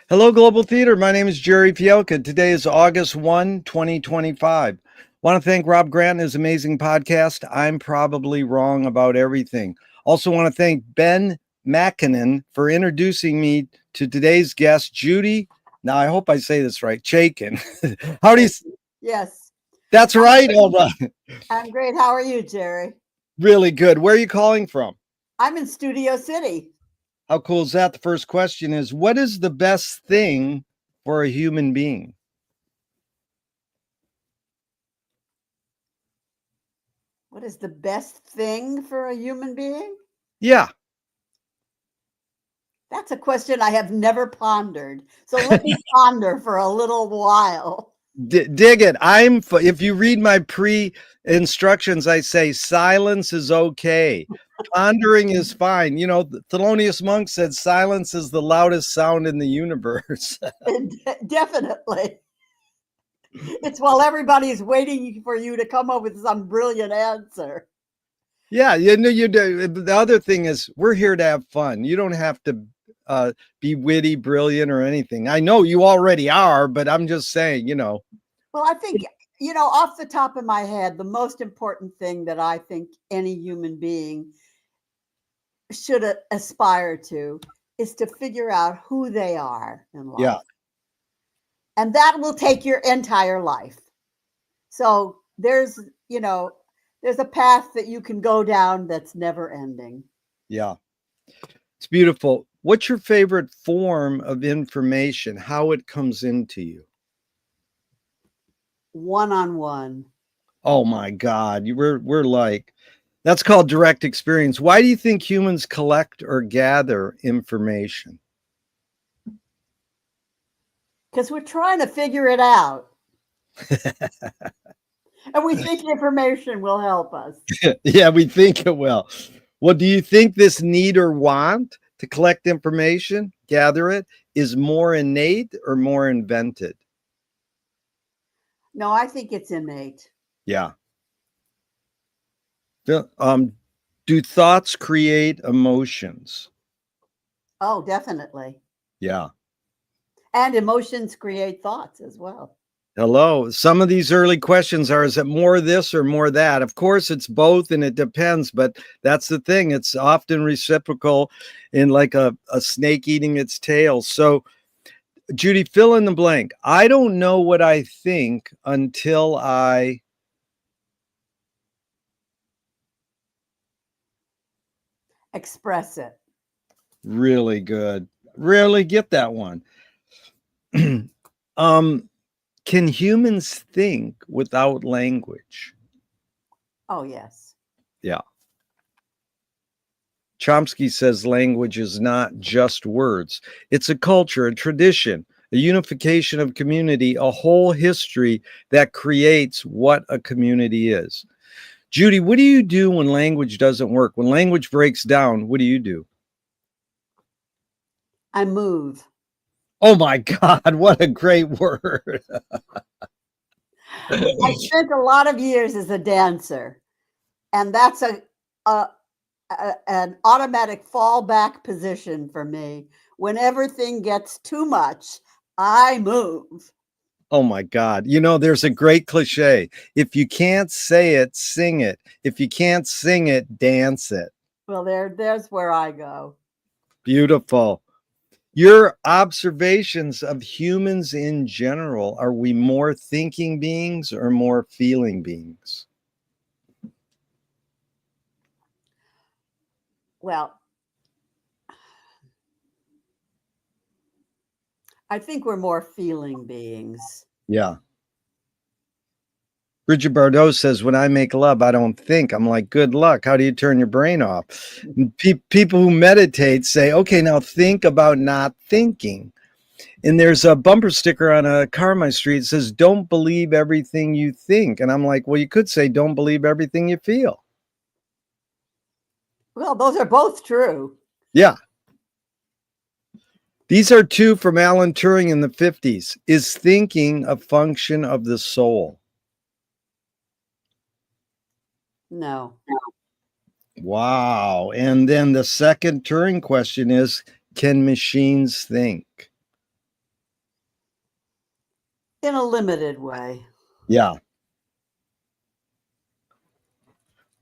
Hello, Global Theater. My name is Gerry Fialka. Today is August 1, 2025. Want to thank Rob Grant and his amazing podcast, I'm Probably Wrong About Everything. Also want to thank Ben Mackinnon for introducing me to today's guest, Judy. Now, I hope I say this right, Chaikin. How do you... Yes. That's right. All right. I'm great. How are you, Gerry? Really good. Where are you calling from? I'm in Studio City. How cool is that? The first question is, what is the best thing for a human being? What is the best thing for a human being? Yeah. That's a question I have never pondered. So let me ponder for a little while. Dig it. If you read my pre-instructions, I say silence is okay. Pondering is fine. You know, Thelonious Monk said silence is the loudest sound in the universe. Definitely. It's while everybody's waiting for you to come up with some brilliant answer. Yeah, you do. The other thing is we're here to have fun. You don't have to be witty, brilliant, or anything. I know you already are, but I'm just saying, Well, I think, off the top of my head, the most important thing that I think any human being should aspire to is to figure out who they are in life. Yeah. And that will take your entire life. So there's a path that you can go down that's never ending. Yeah. It's beautiful. What's your favorite form of information? How it comes into you? One-on-one. Oh my God. We're like, that's called direct experience. Why do you think humans collect or gather information? Because we're trying to figure it out. And we think information will help us. Yeah, we think it will. Well, do you think this need or want to collect information, gather it, is more innate or more invented? No, I think it's innate. Yeah. Do thoughts create emotions? Oh, definitely. Yeah. And emotions create thoughts as well. Hello. Some of these early questions are, is it more this or more that? Of course, it's both and it depends, but that's the thing. It's often reciprocal in like a snake eating its tail. So, Judy, fill in the blank. I don't know what I think until I... Express it. Really good. Rarely get that one. Can humans think without language? Oh, yes. Yeah. Chomsky says language is not just words. It's a culture, a tradition, a unification of community, a whole history that creates what a community is. Judy, what do you do when language doesn't work? When language breaks down, what do you do? I move. Oh my God, what a great word. I spent a lot of years as a dancer, and that's an automatic fallback position for me. When everything gets too much, I move. Oh my God. There's a great cliche. If you can't say it, sing it. If you can't sing it, dance it. Well, there's where I go. Beautiful. Your observations of humans in general, are we more thinking beings or more feeling beings? Well, I think we're more feeling beings. Yeah. Bridget Bardot says, when I make love, I don't think. I'm like, good luck. How do you turn your brain off? People who meditate say, okay, now think about not thinking. And there's a bumper sticker on a car on my street that says, don't believe everything you think. And I'm like, well, you could say, don't believe everything you feel. Well, those are both true. Yeah. These are two from Alan Turing in the 50s. Is thinking a function of the soul? No. Wow. And then the second Turing question is, can machines think? In a limited way. Yeah.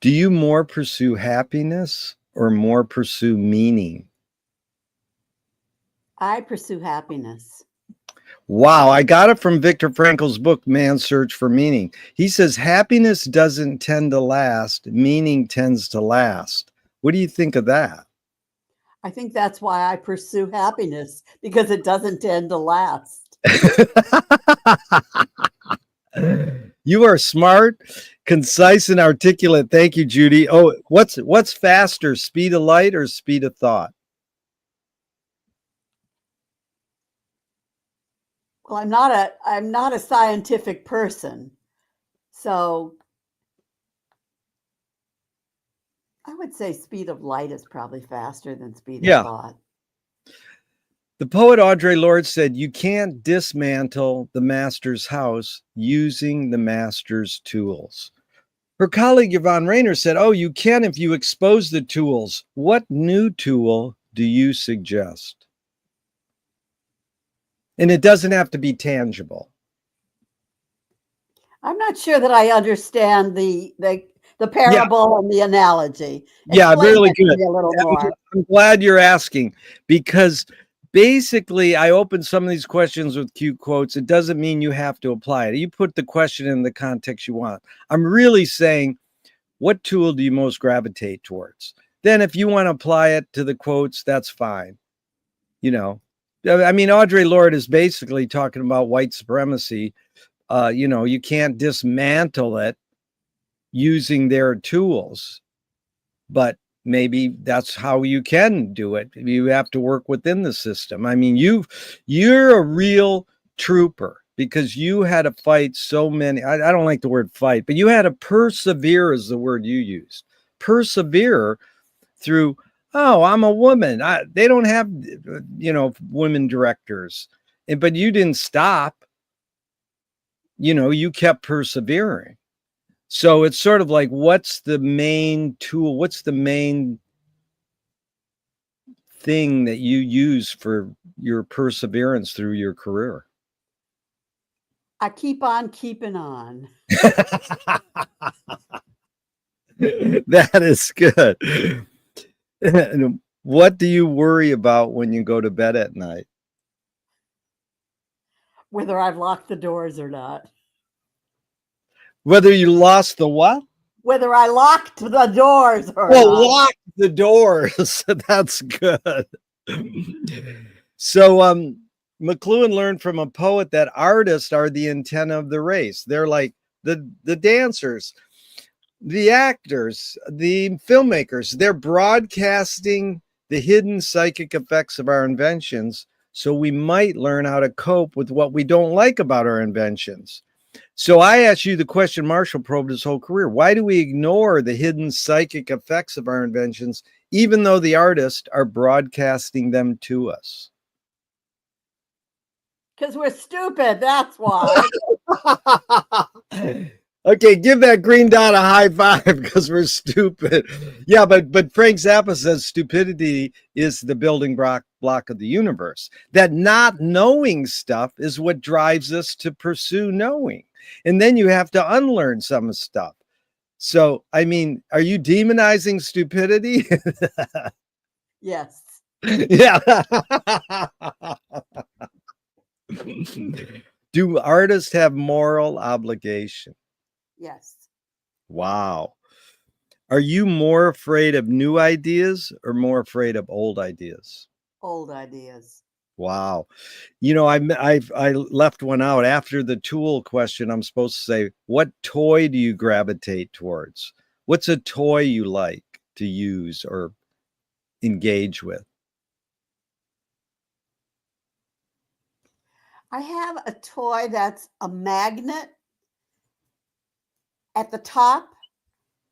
Do you more pursue happiness or more pursue meaning? I pursue happiness. Wow, I got it from Viktor Frankl's book, Man's Search for Meaning. He says happiness doesn't tend to last, meaning tends to last. What do you think of that? I think that's why I pursue happiness, because it doesn't tend to last. You are smart, concise, and articulate. Thank you, Judy. Oh, what's faster, speed of light or speed of thought? Well, I'm not a scientific person, so I would say speed of light is probably faster than speed of Yeah. thought. The poet Audre Lorde said, "You can't dismantle the master's house using the master's tools." Her colleague Yvonne Rainer said, "Oh, you can if you expose the tools. What new tool do you suggest?" And it doesn't have to be tangible. I'm not sure that I understand the parable and the analogy. Yeah, Explain really that to good. me a little more. I'm glad you're asking, because basically I open some of these questions with cute quotes. It doesn't mean you have to apply it. You put the question in the context you want. I'm really saying, what tool do you most gravitate towards? Then if you want to apply it to the quotes, that's fine. You know, I mean, Audre Lorde is basically talking about white supremacy. You can't dismantle it using their tools, but maybe that's how you can do it. You have to work within the system. I mean, you're a real trooper, because you had to fight so many. I don't like the word fight, but you had to persevere, is the word you used. Persevere through, oh, I'm a woman. They don't have, women directors. But you didn't stop. You kept persevering. So it's sort of like, what's the main tool? What's the main thing that you use for your perseverance through your career? I keep on keeping on. That is good. What do you worry about when you go to bed at night? Whether I've locked the doors or not. Whether you lost the what? Whether I locked the doors or Well, not. lock the doors. That's good. So, McLuhan learned from a poet that artists are the antenna of the race. They're like the dancers, the actors, the filmmakers. They're broadcasting the hidden psychic effects of our inventions, so we might learn how to cope with what we don't like about our inventions. So I asked you the question Marshall probed his whole career. Why do we ignore the hidden psychic effects of our inventions, even though the artists are broadcasting them to us? Because we're stupid, that's why. Okay, give that green dot a high five, because we're stupid. Yeah, but Frank Zappa says stupidity is the building block of the universe. That not knowing stuff is what drives us to pursue knowing. And then you have to unlearn some stuff. So, I mean, are you demonizing stupidity? Yes. Yeah. Do artists have moral obligation? Yes. Wow. Are you more afraid of new ideas or more afraid of old ideas? Old ideas. Wow. I left one out after the tool question. I'm supposed to say, what toy do you gravitate towards? What's a toy you like to use or engage with? I have a toy that's a magnet at the top,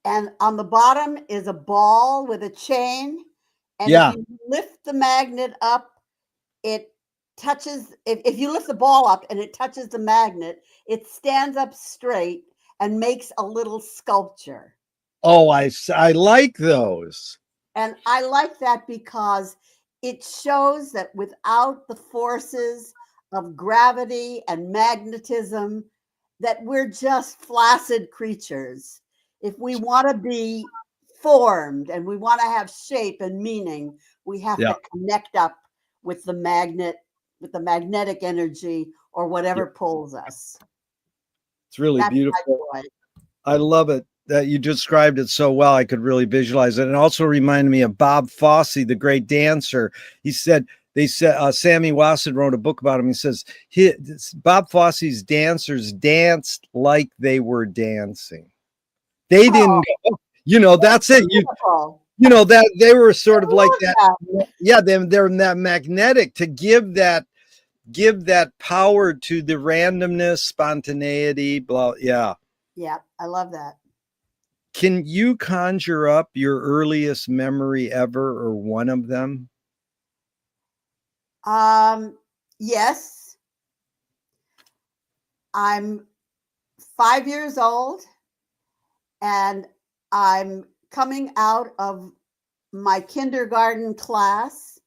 and on the bottom is a ball with a chain. And if Yeah. you lift the magnet up, it touches, if you lift the ball up and it touches the magnet, it stands up straight and makes a little sculpture. Oh, I like those. And I like that because it shows that without the forces of gravity and magnetism that we're just flaccid creatures. If we want to be formed and we want to have shape and meaning, we have Yeah. to connect up with the magnetic energy or whatever pulls us. It's really That's beautiful. my joy. I love it that you described it so well. I could really visualize it. And it also reminded me of Bob Fosse, the great dancer. He said, they said, Sammy Wasson wrote a book about him. He says, Bob Fosse's dancers danced like they were dancing. They didn't go, that's it. That they were sort of like that. Yeah, they're that magnetic to give that power to the randomness, spontaneity, blah. Yeah. Yeah, I love that. Can you conjure up your earliest memory ever or one of them? Yes. I'm 5 years old and I'm coming out of my kindergarten class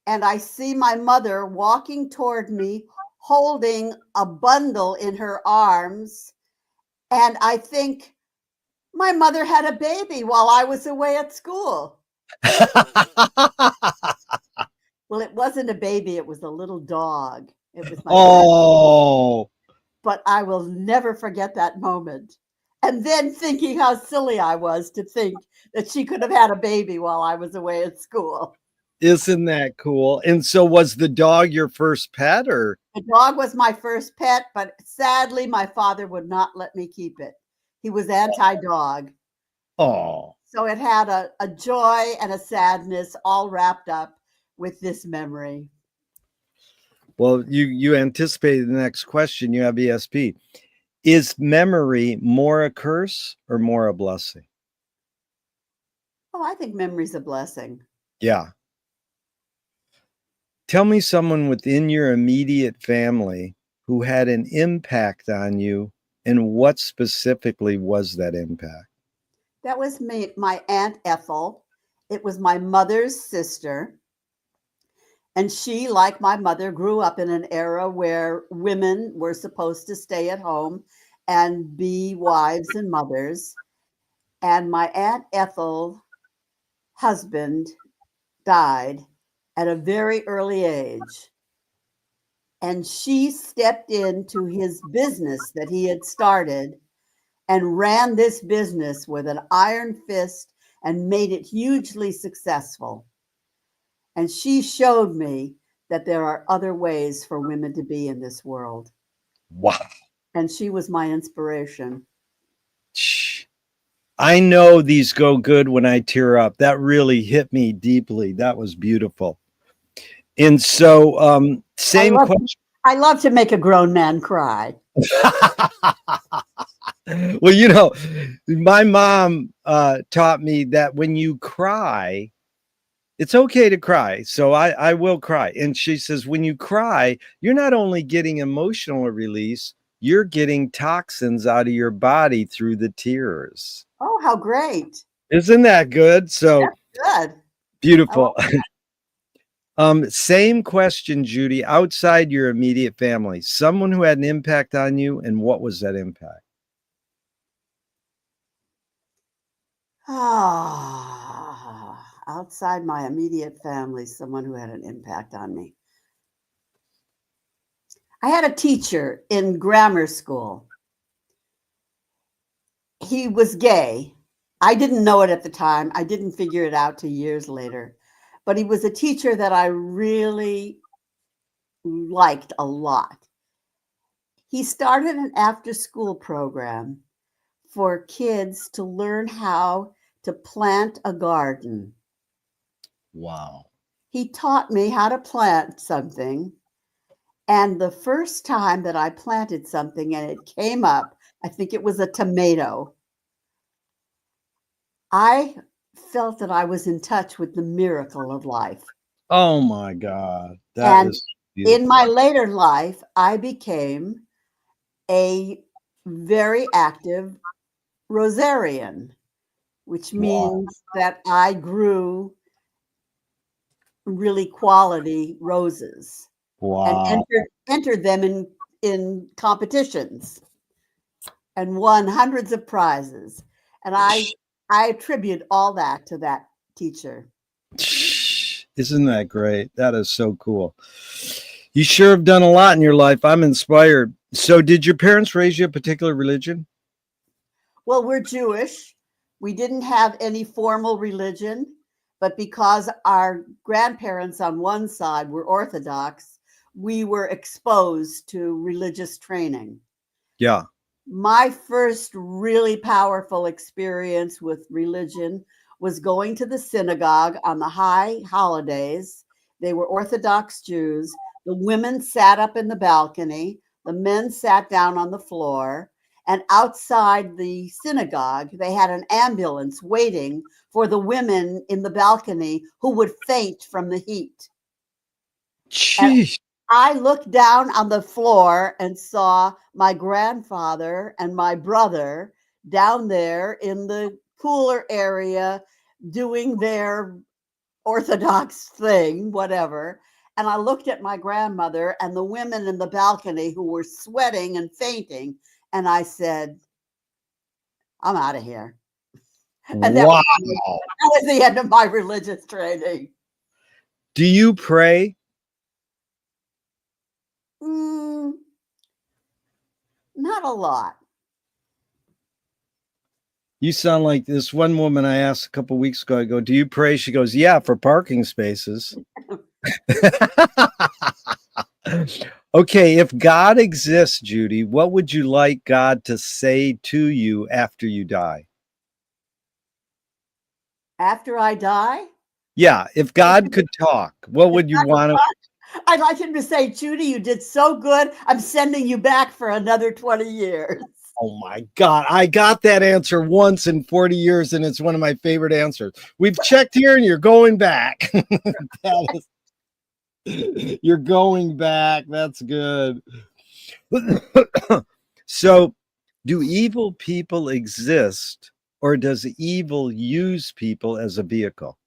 and I see my mother walking toward me holding a bundle in her arms. And I think my mother had a baby while I was away at school. Well, it wasn't a baby. It was a little dog. It was my but I will never forget that moment. And then thinking how silly I was to think that she could have had a baby while I was away at school. Isn't that cool? And so was the dog your first pet or? The dog was my first pet, but sadly my father would not let me keep it. He was anti-dog. Oh. So it had a joy and a sadness all wrapped up with this memory. Well, you anticipated the next question. You have ESP. Is memory more a curse or more a blessing? Oh, I think memory's a blessing. Yeah. Tell me someone within your immediate family who had an impact on you, and what specifically was that impact? That was my Aunt Ethel. It was my mother's sister. And she, like my mother, grew up in an era where women were supposed to stay at home and be wives and mothers. And my Aunt Ethel's husband died at a very early age. And she stepped into his business that he had started and ran this business with an iron fist and made it hugely successful. And she showed me that there are other ways for women to be in this world. Wow. And she was my inspiration. I know these go good when I tear up. That really hit me deeply. That was beautiful. And so, same question. I love to make a grown man cry. Well, my mom taught me that when you cry, it's okay to cry. So I will cry. And she says, when you cry, you're not only getting emotional release, you're getting toxins out of your body through the tears. Oh, how great. Isn't that good? So that's good. Beautiful. Same question, Judy. Outside your immediate family, someone who had an impact on you, and what was that impact? Outside my immediate family, someone who had an impact on me. I had a teacher in grammar school. He was gay. I didn't know it at the time. I didn't figure it out till years later. But he was a teacher that I really liked a lot. He started an after-school program for kids to learn how to plant a garden. Wow. He taught me how to plant something. And the first time that I planted something and it came up, I think it was a tomato, I felt that I was in touch with the miracle of life. Oh my God. That is beautiful. In my later life, I became a very active rosarian, which means that I grew really quality roses. and Wow. entered them in competitions and won hundreds of prizes. And I attribute all that to that teacher. Isn't that great? That is so cool. You sure have done a lot in your life. I'm inspired. So, did your parents raise you a particular religion? Well, we're Jewish. We didn't have any formal religion, but because our grandparents on one side were Orthodox, we were exposed to religious training. Yeah. My first really powerful experience with religion was going to the synagogue on the high holidays. They were Orthodox Jews. The women sat up in the balcony, the men sat down on the floor. And outside the synagogue, they had an ambulance waiting for the women in the balcony who would faint from the heat. And Jeez. I looked down on the floor and saw my grandfather and my brother down there in the cooler area doing their Orthodox thing, whatever. And I looked at my grandmother and the women in the balcony who were sweating and fainting. And I said, I'm out of here. And Wow. that was the end of my religious training. Do you pray? Not a lot. You sound like this one woman I asked a couple weeks ago. I go, do you pray? She goes, yeah, for parking spaces. Okay, if God exists, Judy, what would you like God to say to you after you die? After I die, Yeah, if God could talk, what would you want to? I'd like him to say, Judy, you did so good. I'm sending you back for another 20 years. Oh my God, I got that answer once in 40 years, and it's one of my favorite answers. We've checked here, and you're going back. You're going back. That's good. So, do evil people exist, or does evil use people as a vehicle?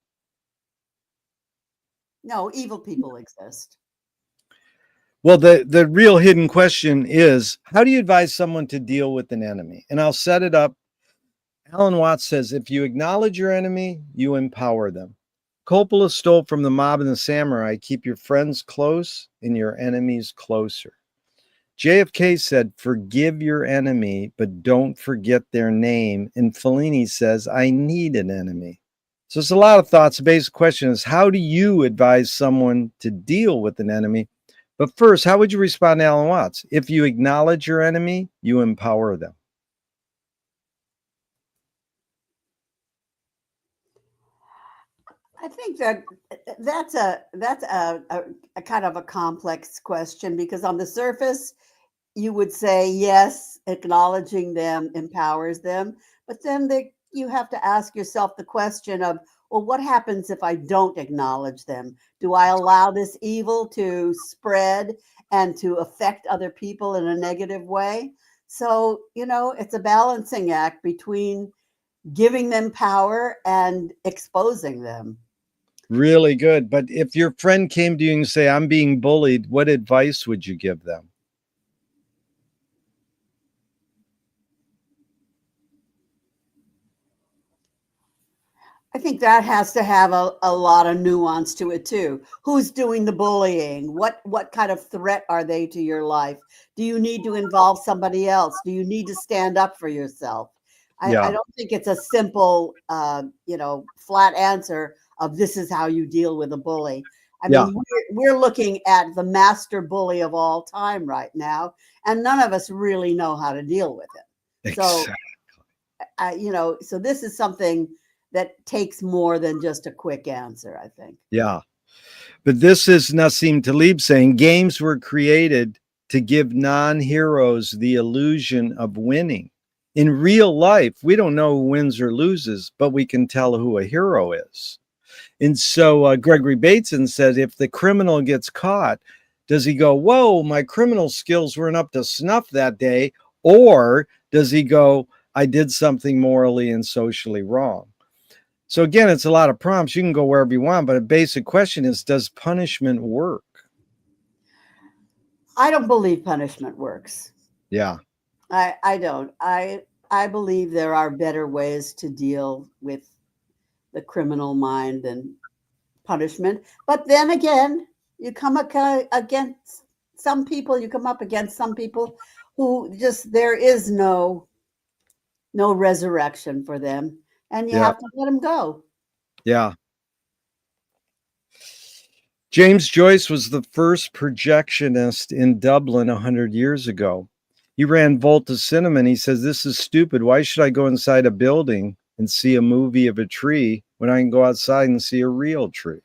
No, evil people exist. Well, the real hidden question is, how do you advise someone to deal with an enemy? And I'll set it up. Alan Watts says, if you acknowledge your enemy, you empower them. Coppola stole from the mob and the samurai, keep your friends close and your enemies closer. JFK said, forgive your enemy, but don't forget their name. And Fellini says, I need an enemy. So it's a lot of thoughts. The basic question is, how do you advise someone to deal with an enemy? But first, how would you respond to Alan Watts? If you acknowledge your enemy, you empower them. I think that's a kind of a complex question, because on the surface, you would say yes, acknowledging them empowers them, but then you have to ask yourself the question of, well, what happens if I don't acknowledge them? Do I allow this evil to spread and to affect other people in a negative way? So, it's a balancing act between giving them power and exposing them. Really good. But if your friend came to you and say, I'm being bullied, what advice would you give them? I think that has to have a lot of nuance to it too. Who's doing the bullying? What kind of threat are they to your life? Do you need to involve somebody else? Do you need to stand up for yourself? I Yeah. don't think it's a simple, flat answer of this is how you deal with a bully. I Yeah. mean, we're looking at the master bully of all time right now, and none of us really know how to deal with it. So, Exactly. so this is something that takes more than just a quick answer, I think. Yeah. But this is Nassim Taleb saying games were created to give non-heroes the illusion of winning. In real life, we don't know who wins or loses, but we can tell who a hero is. And so Gregory Bateson said, if the criminal gets caught, does he go, whoa, my criminal skills weren't up to snuff that day? Or does he go, I did something morally and socially wrong? So again, it's a lot of prompts. You can go wherever you want, but a basic question is, does punishment work? I don't believe punishment works. Yeah. I don't. I believe there are better ways to deal with the criminal mind than punishment. But then again, you come against some people. You come up against some people who just there is no resurrection for them, and you Yeah. have to let them go. Yeah. James Joyce was the first projectionist in Dublin 100 years ago. He ran Volta Cinema and he says, "This is stupid. Why should I go inside a building and see a movie of a tree when I can go outside and see a real tree?"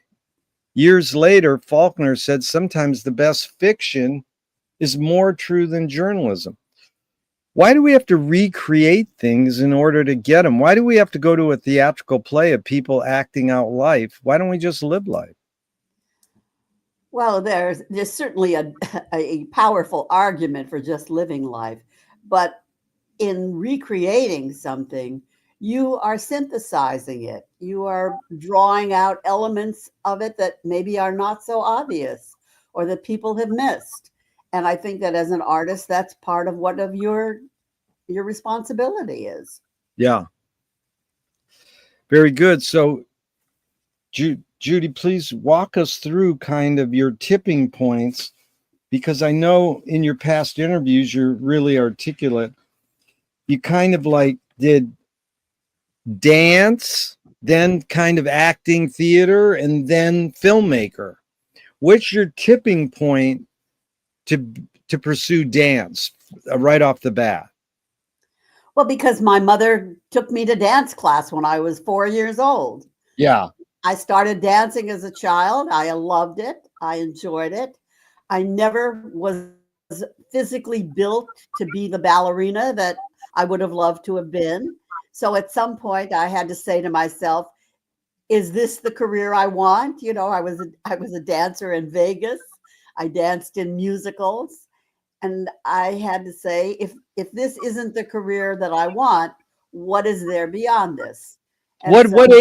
Years later, Faulkner said, "Sometimes the best fiction is more true than journalism." Why do we have to recreate things in order to get them? Why do we have to go to a theatrical play of people acting out life? Why don't we just live life? Well, there's certainly a powerful argument for just living life, but in recreating something, you are synthesizing it. You are drawing out elements of it that maybe are not so obvious or that people have missed. And I think that as an artist, that's part of what of your responsibility is. Yeah, very good. So, Judy, please walk us through kind of your tipping points, because I know in your past interviews you're really articulate. You kind of like did dance, then kind of acting, theater, and then filmmaker. What's your tipping point to pursue dance right off the bat? Well, because my mother took me to dance class when I was 4 years old. Yeah, I started dancing as a child. I loved it. I enjoyed it. I never was physically built to be the ballerina that I would have loved to have been. So at some point, I had to say to myself, "Is this the career I want?" You know, I was a dancer in Vegas. I danced in musicals, and I had to say, if this isn't the career that I want, what is there beyond this? And so what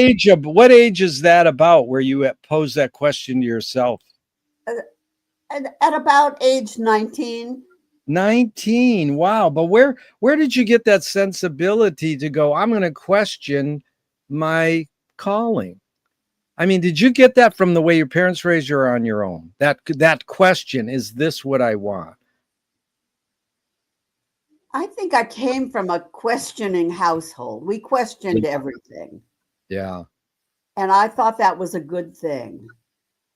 age is that about where you pose that question to yourself? uh, at about age 19, 19. Wow. But where did you get that sensibility to go, I'm going to question my calling? I mean, did you get that from the way your parents raised you or on your own? That question, is this what I want? I think I came from a questioning household. We questioned everything. Yeah. And I thought that was a good thing.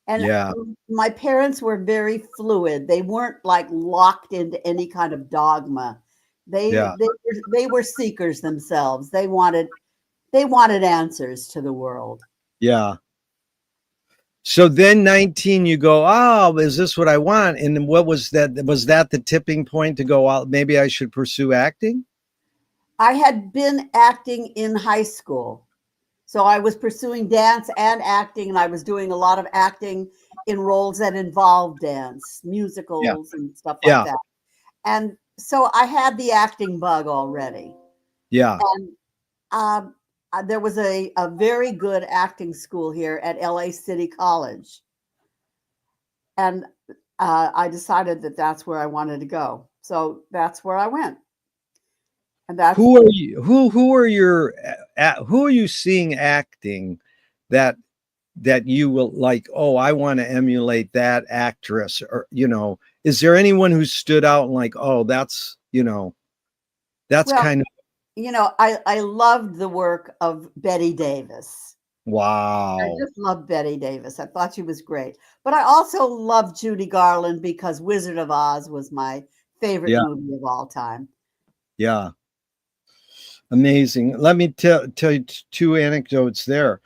And Yeah. my parents were very fluid. They weren't like locked into any kind of dogma. They Yeah. they were seekers themselves. They wanted answers to the world. Yeah. So then 19, you go, oh, is this what I want? And then what was that? Was that the tipping point to go out? Maybe I should pursue acting? I had been acting in high school. So I was pursuing dance and acting, and I was doing a lot of acting in roles that involved dance, Yeah. musicals, and stuff like Yeah. that. And so I had the acting bug already. Yeah. And there was a very good acting school here at LA City College. And I decided that that's where I wanted to go. So that's where I went. And that's Who are you? Who are your who are you seeing acting that you will like, oh, I want to emulate that actress? Or, is there anyone who stood out and like, oh, that's well, kind of I loved the work of Betty Davis. I wow. just loved Betty Davis. I thought she was great. But I also loved Judy Garland because Wizard of Oz was my favorite Yeah. movie of all time. Yeah. Amazing. Let me tell you two anecdotes there.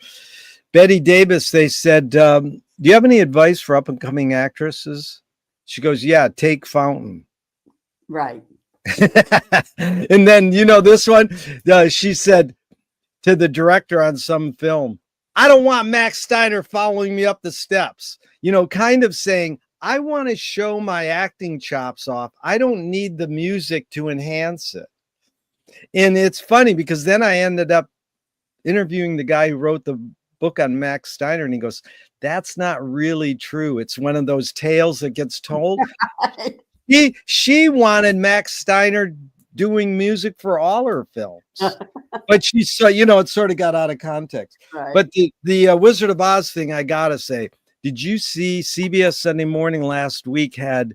Betty Davis, they said, do you have any advice for up and coming actresses? She goes, yeah, take Fountain. Right. And then, this one, she said to the director on some film, I don't want Max Steiner following me up the steps, kind of saying, I want to show my acting chops off. I don't need the music to enhance it. And it's funny because then I ended up interviewing the guy who wrote the book on Max Steiner, and he goes, that's not really true. It's one of those tales that gets told. she wanted Max Steiner doing music for all her films. But she's so, it sort of got out of context. Right. But the Wizard of Oz thing, I gotta say, did you see CBS Sunday Morning last week had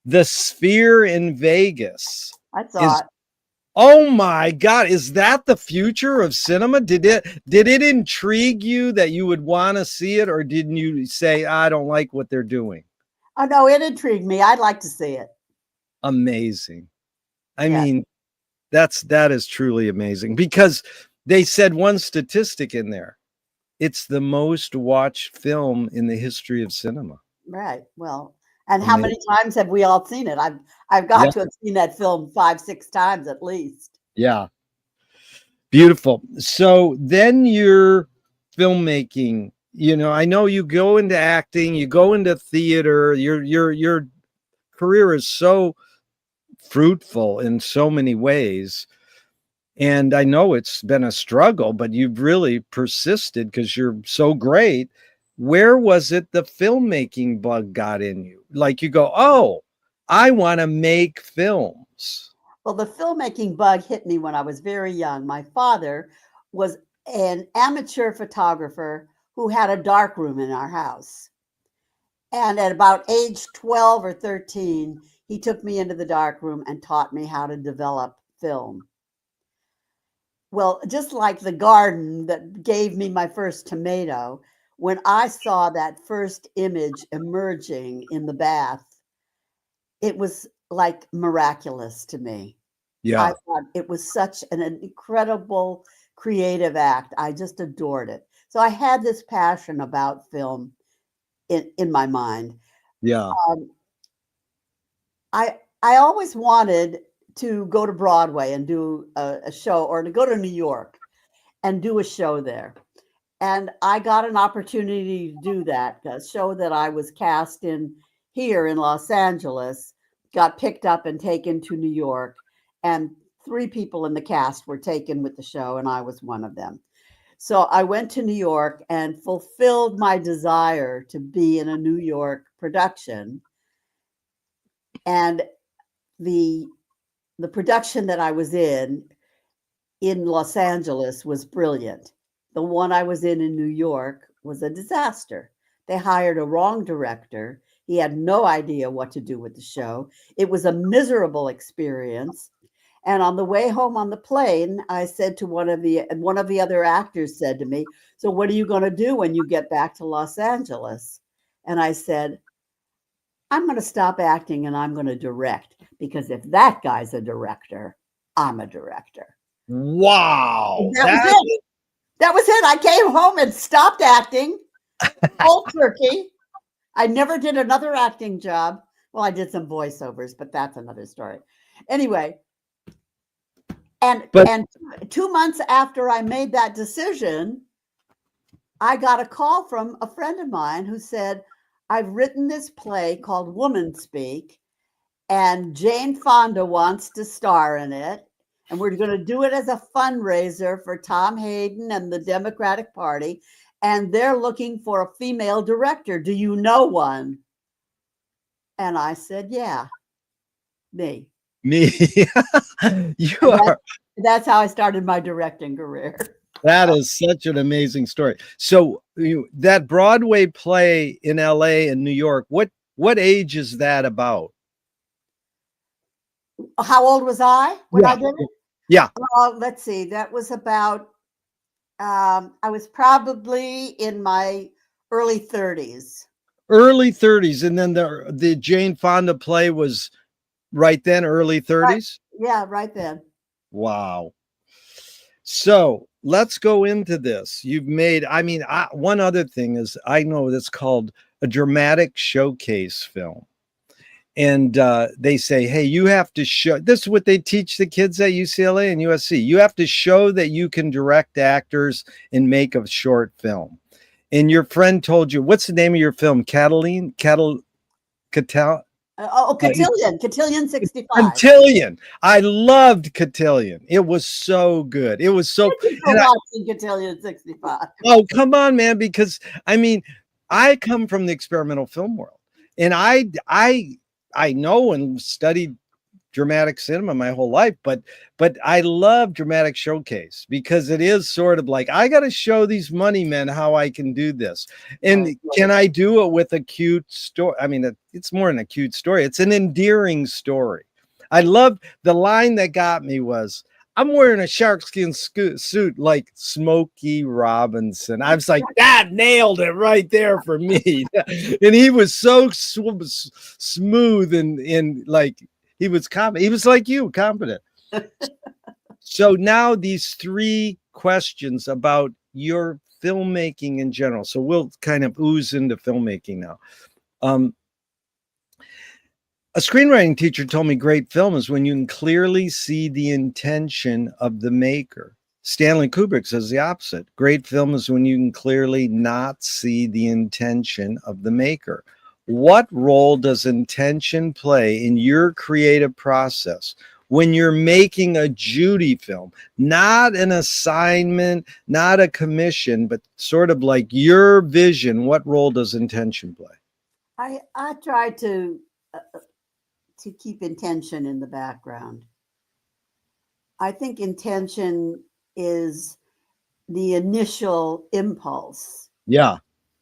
the Sphere in Vegas? I saw it. Oh my God, is that the future of cinema? Did it intrigue you that you would want to see it, or didn't you say, I don't like what they're doing? Oh no, it intrigued me. I'd like to see it. Amazing. I mean, that is truly amazing, because they said one statistic in there. It's the most watched film in the history of cinema. Right. Well, and how many times have we all seen it? I've got to have seen that film 5-6 times at least. Yeah. Beautiful. So then you're filmmaking, I know you go into acting, you go into theater, your career is so fruitful in so many ways. And I know it's been a struggle, but you've really persisted because you're so great. Where was it the filmmaking bug got in you? Like you go, oh, I want to make films. Well, the filmmaking bug hit me when I was very young. My father was an amateur photographer who had a dark room in our house. And at about age 12 or 13, he took me into the dark room and taught me how to develop film. Well, just like the garden that gave me my first tomato, when I saw that first image emerging in the bath, it was like miraculous to me. Yeah. I thought it was such an incredible creative act. I just adored it. So I had this passion about film in my mind. Yeah. I always wanted to go to Broadway and do a show, or to go to New York and do a show there. And I got an opportunity to do that. A show that I was cast in here in Los Angeles got picked up and taken to New York. And 3 people in the cast were taken with the show, and I was one of them. So I went to New York and fulfilled my desire to be in a New York production. And the production that I was in Los Angeles was brilliant. The one I was in New York was a disaster. They hired a wrong director. He had no idea what to do with the show. It was a miserable experience. And on the way home on the plane, I said to one of the other actors said to me, "So what are you going to do when you get back to Los Angeles?" And I said, "I'm going to stop acting and I'm going to direct, because if that guy's a director, I'm a director." Wow. That was it. I came home and stopped acting cold turkey. I never did another acting job. Well, I did some voiceovers, but that's another story. Anyway, and 2 months after I made that decision, I got a call from a friend of mine who said, "I've written this play called Woman Speak, and Jane Fonda wants to star in it. And we're going to do it as a fundraiser for Tom Hayden and the Democratic Party. And they're looking for a female director. Do you know one?" And I said, "Yeah, me." That's how I started my directing career. That is such an amazing story. So that Broadway play in LA and New York, what age is that about? How old was I when I did it? Yeah. Let's see. That was about, I was probably in my early 30s. Early 30s. And then the Jane Fonda play was right then, early 30s? Right. Yeah, right then. Wow. So let's go into this. You've made, one other thing is, I know that's called a dramatic showcase film. And they say, hey, you have to show, this is what they teach the kids at UCLA and USC. You have to show that you can direct actors and make a short film. And your friend told you, what's the name of your film? Cotillion 65. Cotillion. I loved Cotillion. It was so good. It was so. Watching Cotillion 65. Oh, come on, man! Because I come from the experimental film world, and I I know and studied dramatic cinema my whole life, but I love Dramatic Showcase because it is sort of like, I got to show these money men how I can do this. And Right. can I do it with a cute story? I mean, it's more than a cute story. It's an endearing story. I love the line that got me was, I'm wearing a sharkskin suit like Smokey Robinson. I was like, that nailed it right there for me. And he was so smooth and like, he was confident. He was like you, confident. So now these 3 questions about your filmmaking in general. So we'll kind of ooze into filmmaking now. A screenwriting teacher told me great film is when you can clearly see the intention of the maker. Stanley Kubrick says the opposite. Great film is when you can clearly not see the intention of the maker. What role does intention play in your creative process when you're making a Judy film? Not an assignment, not a commission, but sort of like your vision. What role does intention play? I try to keep intention in the background. I think intention is the initial impulse to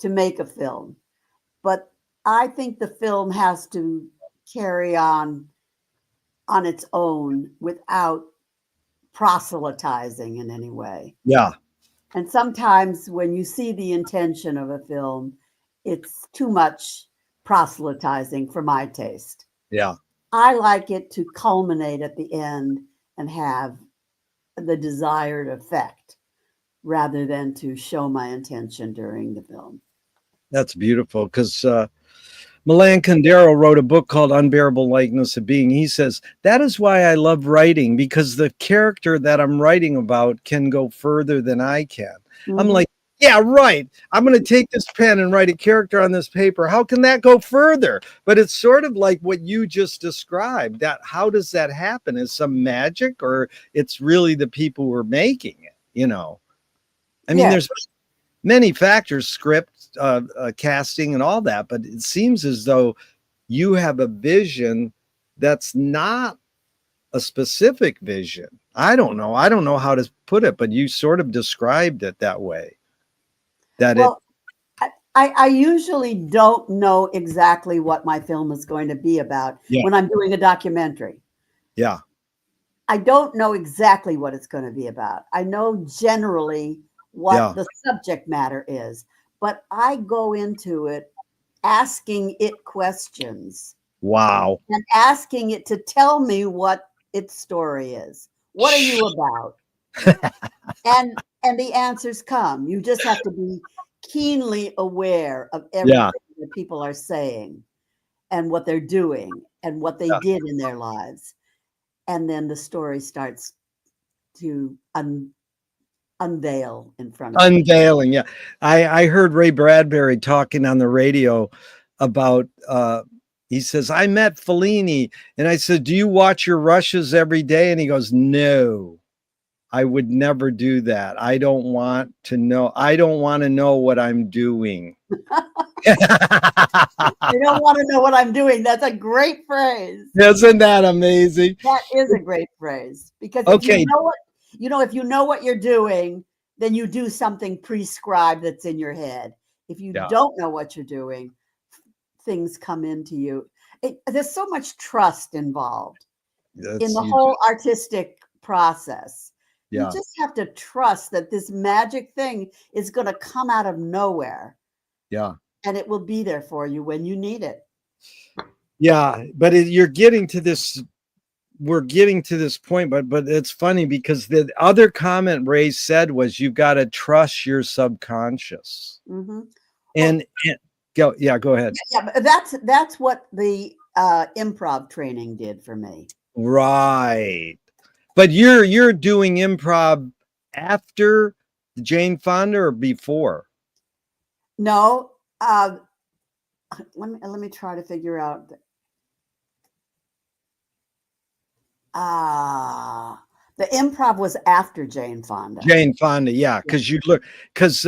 make a film. But I think the film has to carry on its own without proselytizing in any way. Yeah. And sometimes when you see the intention of a film, it's too much proselytizing for my taste. Yeah. I like it to culminate at the end and have the desired effect rather than to show my intention during the film. That's beautiful because Milan Kundera wrote a book called Unbearable Likeness of Being. He says, that is why I love writing, because the character that I'm writing about can go further than I can. Mm-hmm. I'm like, yeah, right. I'm going to take this pen and write a character on this paper. How can that go further? But it's sort of like what you just described. That how does that happen? Is some magic, or it's really the people who are making it? You know, I mean, there's many factors, script, casting, and all that. But it seems as though you have a vision that's not a specific vision. I don't know how to put it, but you sort of described it that way. I usually don't know exactly what my film is going to be about when I'm doing a documentary. Yeah. I don't know exactly what it's going to be about. I know generally what the subject matter is, but I go into it asking it questions. Wow. And asking it to tell me what its story is. What are you about? and the answers come. You just have to be keenly aware of everything that people are saying and what they're doing and what they did in their lives. And then the story starts to unveil in front of unveiling. Yeah. I heard Ray Bradbury talking on the radio about he says, I met Fellini and I said, do you watch your rushes every day? And he goes, no, I would never do that. I don't want to know. I don't want to know what I'm doing. You don't want to know what I'm doing. That's a great phrase. Isn't that amazing? That is a great phrase, because if you know what you're doing, then you do something prescribed that's in your head. If you don't know what you're doing, things come into you. There's so much trust involved in the whole artistic process. You just have to trust that this magic thing is going to come out of nowhere. Yeah. And it will be there for you when you need it. Yeah. But you're getting to this. We're getting to this point, but it's funny because the other comment Ray said was, you've got to trust your subconscious. Mm-hmm. And go ahead. Yeah, but that's what the improv training did for me. Right. But you're doing improv after Jane Fonda or before? No. Let me try to figure out. The improv was after Jane Fonda. Jane Fonda, yeah, because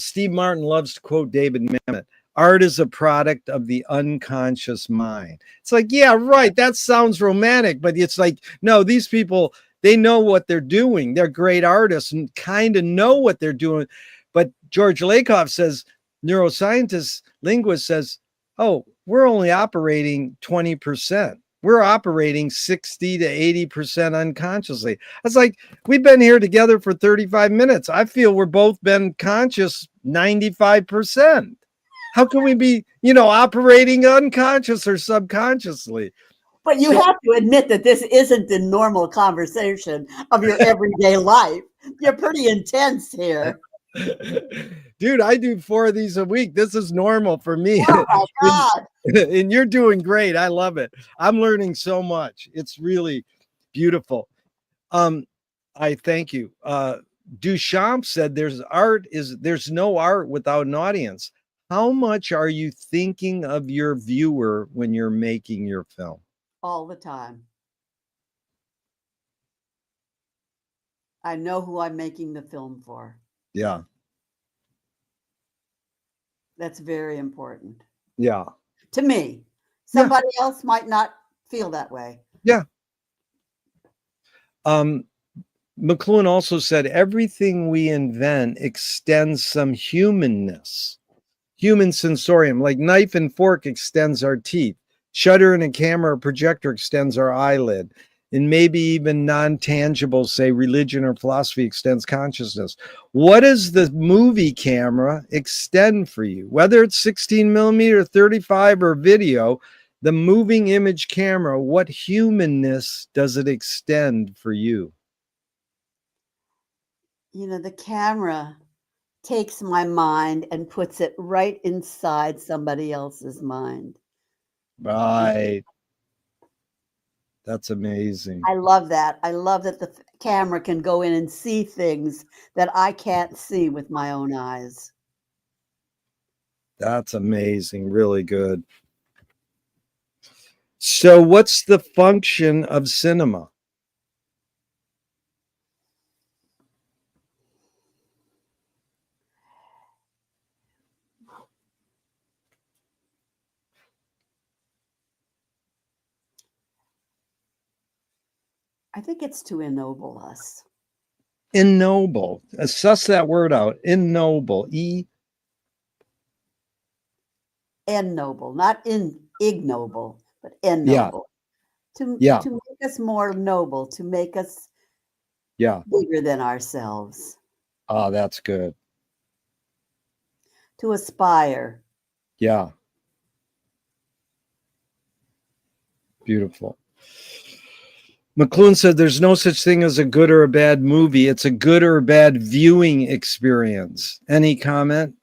Steve Martin loves to quote David Mamet. Art is a product of the unconscious mind. It's like, yeah, right. That sounds romantic, but it's like, no, these people, they know what they're doing. They're great artists and kind of know what they're doing. But George Lakoff says, neuroscientist, linguist says, oh, we're only operating 20%. We're operating 60 to 80% unconsciously. It's like, we've been here together for 35 minutes. I feel we're both been conscious 95%. How can we be, operating unconscious or subconsciously? But you have to admit that this isn't the normal conversation of your everyday life. You're pretty intense here. Dude, I do 4 of these a week. This is normal for me. Oh my God. And you're doing great. I love it. I'm learning so much. It's really beautiful. I thank you. Duchamp said there's no art without an audience. How much are you thinking of your viewer when you're making your film? All the time. I know who I'm making the film for. Yeah. That's very important. Yeah. To me. Somebody else might not feel that way. Yeah. McLuhan also said everything we invent extends some humanness, human sensorium, like knife and fork extends our teeth, shutter in a camera or projector extends our eyelid, and maybe even non-tangible, say religion or philosophy, extends consciousness. What does the movie camera extend for you? Whether it's 16 millimeter, 35 or video, the moving image camera, what humanness does it extend for you? The camera takes my mind and puts it right inside somebody else's mind. Right. That's amazing. I love that. I love that the camera can go in and see things that I can't see with my own eyes. That's amazing. Really good. So what's the function of cinema? I think it's to ennoble us. Ennoble. Suss that word out. Ennoble. Ennoble, not ignoble, but ennoble. To make us more noble, to make us bigger than ourselves. Oh, that's good. To aspire. Yeah. Beautiful. McLuhan said there's no such thing as a good or a bad movie. It's a good or bad viewing experience. Any comment?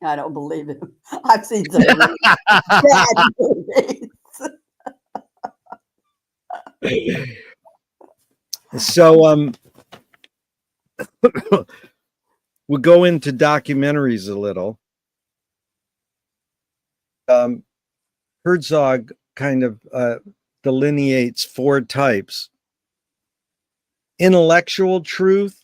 I don't believe it. I've seen some really bad movies. So we'll go into documentaries a little. Herzog kind of delineates 4 types. Intellectual truth,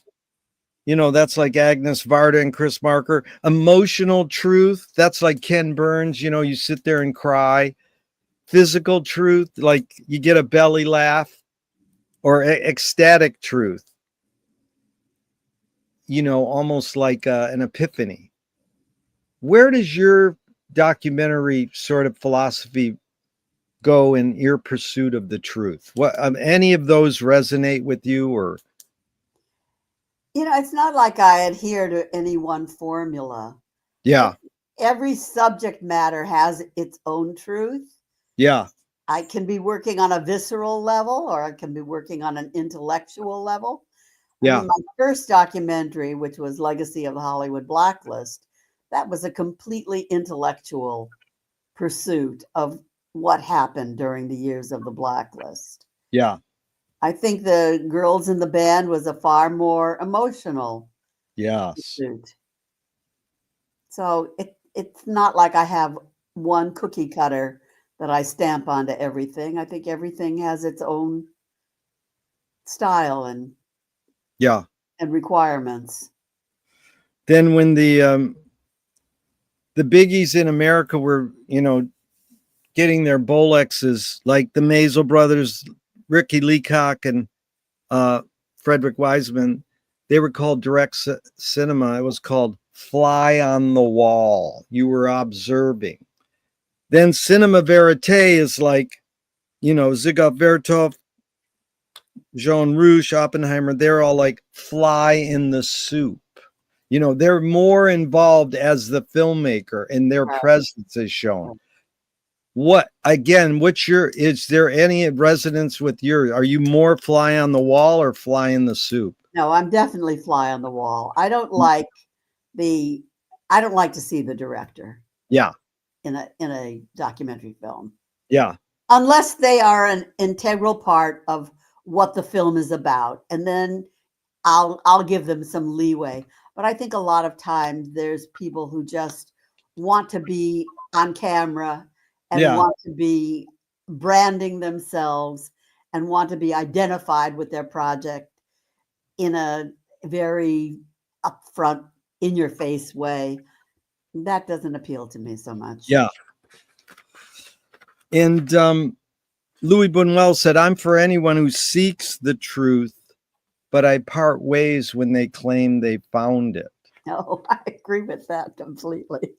that's like Agnes Varda and Chris Marker. Emotional truth, that's like Ken Burns, you sit there and cry. Physical truth, like you get a belly laugh. Or ecstatic truth, almost like an epiphany. Where does your documentary sort of philosophy go in your pursuit of the truth? What any of those resonate with you? Or it's not like I adhere to any one formula. Yeah. Every subject matter has its own truth. Yeah. I can be working on a visceral level, or I can be working on an intellectual level. Yeah. I mean, my first documentary, which was Legacy of the Hollywood Blacklist, that was a completely intellectual pursuit of what happened during the years of the Blacklist. Yeah. I think the Girls in the Band was a far more emotional pursuit. So it's not like I have one cookie cutter that I stamp onto everything. I think everything has its own style and requirements. Then when the the biggies in America were, getting their Bolexes, like the Maisel brothers, Ricky Leacock and Frederick Wiseman. They were called direct cinema. It was called fly on the wall. You were observing. Then cinema verite is like, Zygmunt Vertov, Jean Rouge, Oppenheimer. They're all like fly in the soup. They're more involved as the filmmaker, and their presence is shown. Is there any resonance with are you more fly on the wall or fly in the soup? No, I'm definitely fly on the wall. I don't like to see the director. Yeah. In a documentary film. Yeah. Unless they are an integral part of what the film is about. And then I'll give them some leeway. But I think a lot of times there's people who just want to be on camera and want to be branding themselves and want to be identified with their project in a very upfront, in your face way. That doesn't appeal to me so much. Yeah. And Louis Buñuel said, I'm for anyone who seeks the truth, but I part ways when they claim they found it. No, I agree with that completely.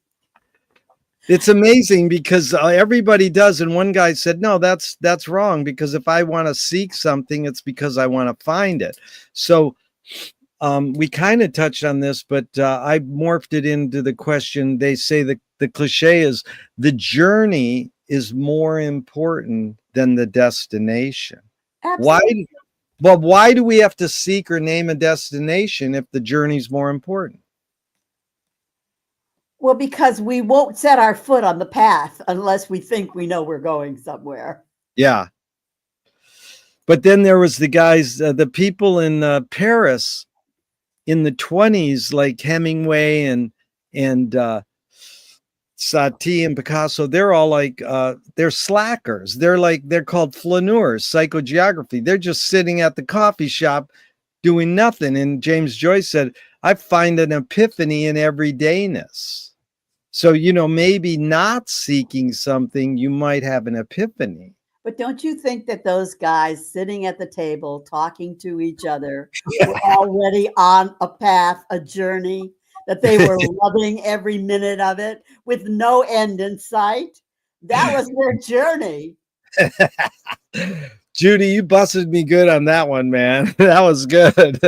It's amazing because everybody does. And one guy said, no, that's wrong, because if I want to seek something, it's because I want to find it. So we kind of touched on this, but I morphed it into the question. They say the cliche is the journey is more important than the destination. Absolutely. Why do we have to seek or name a destination if the journey is more important? Well, because we won't set our foot on the path unless we think we know we're going somewhere. Yeah. But then there was the guys, the people in Paris in the 20s, like Hemingway and Satie and Picasso. They're all like, they're slackers. They're called flaneurs, psychogeography. They're just sitting at the coffee shop doing nothing. And James Joyce said, I find an epiphany in everydayness. So, maybe not seeking something, you might have an epiphany. But don't you think that those guys sitting at the table talking to each other were already on a path, a journey, that they were loving every minute of it with no end in sight? That was their journey. Judy, you busted me good on that one, man. That was good.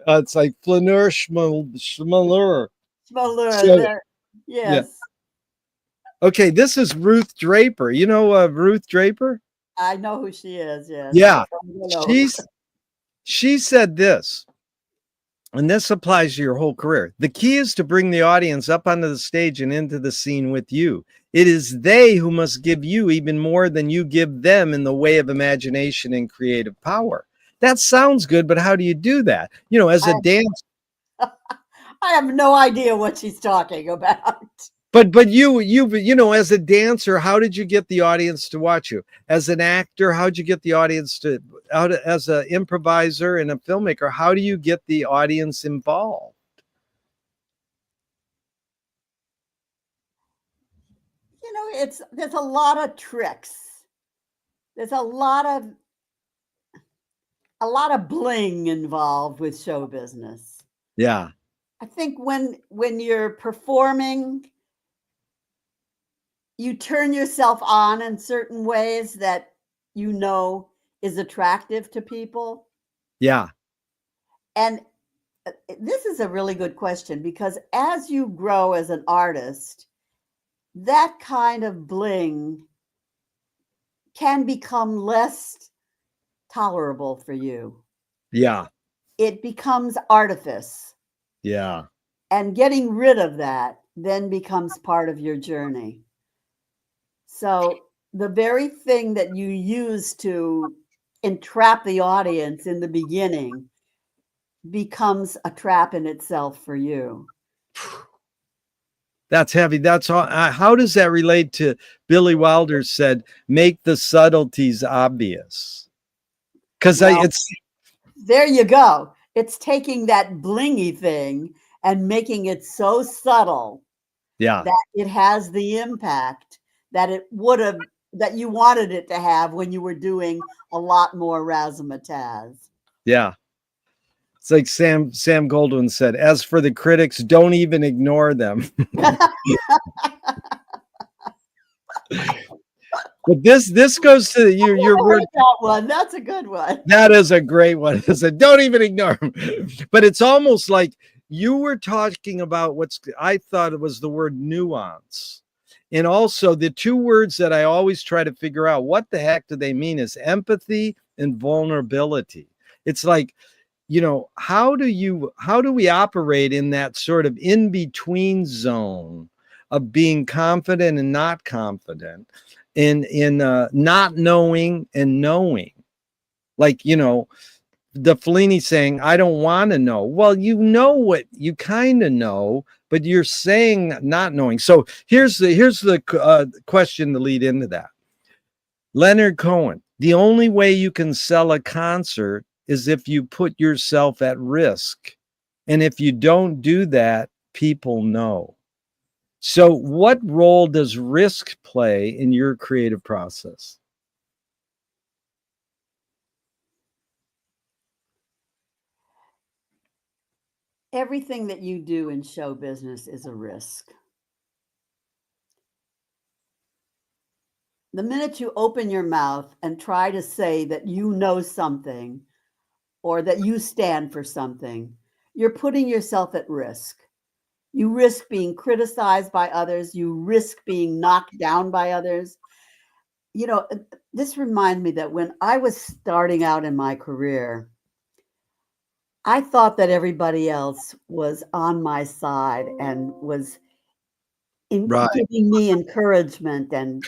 It's like flaneur, schmaleur. Schmaleur. Yes. Yeah. Okay, this is Ruth Draper. You know Ruth Draper? I know who she is, yes. Yeah. She said this, and this applies to your whole career. The key is to bring the audience up onto the stage and into the scene with you. It is they who must give you even more than you give them in the way of imagination and creative power. That sounds good, but how do you do that? As a dancer. I have no idea what she's talking about. But you as a dancer, how did you get the audience to watch you? As an actor, how'd you get the audience as an improviser and a filmmaker, how do you get the audience involved? There's a lot of tricks. There's a lot of bling involved with show business. Yeah. I think when you're performing, you turn yourself on in certain ways that is attractive to people. Yeah. And this is a really good question, because as you grow as an artist, that kind of bling can become less tolerable for you. Yeah. It becomes artifice. Yeah. And getting rid of that then becomes part of your journey. So the very thing that you use to entrap the audience in the beginning becomes a trap in itself for you. That's heavy. That's all. How does that relate to Billy Wilder said, make the subtleties obvious? Because there you go. It's taking that blingy thing and making it so subtle Yeah. that it has the impact that it would have, that you wanted it to have when you were doing a lot more razzmatazz. Yeah. It's like Sam Goldwyn said, as for the critics, don't even ignore them. But this goes to your I word. heard that one. That's a good one. That is a great one. It said, don't even ignore them. But it's almost like you were talking about what's, I thought it was the word nuance. And also the two words that I always try to figure out what the heck do they mean is empathy and vulnerability. It's like, how do we operate in that sort of in between zone of being confident and not confident, in not knowing and knowing? Like, the Fellini saying, I don't want to know. Well, what you kind of know, but you're saying not knowing. So here's the question to lead into that. Leonard Cohen, the only way you can sell a concert is if you put yourself at risk. And if you don't do that, people know. So what role does risk play in your creative process? Everything that you do in show business is a risk. The minute you open your mouth and try to say that you know something or that you stand for something, you're putting yourself at risk. You risk being criticized by others. You risk being knocked down by others. This reminds me that when I was starting out in my career, I thought that everybody else was on my side and was Right. giving me encouragement. And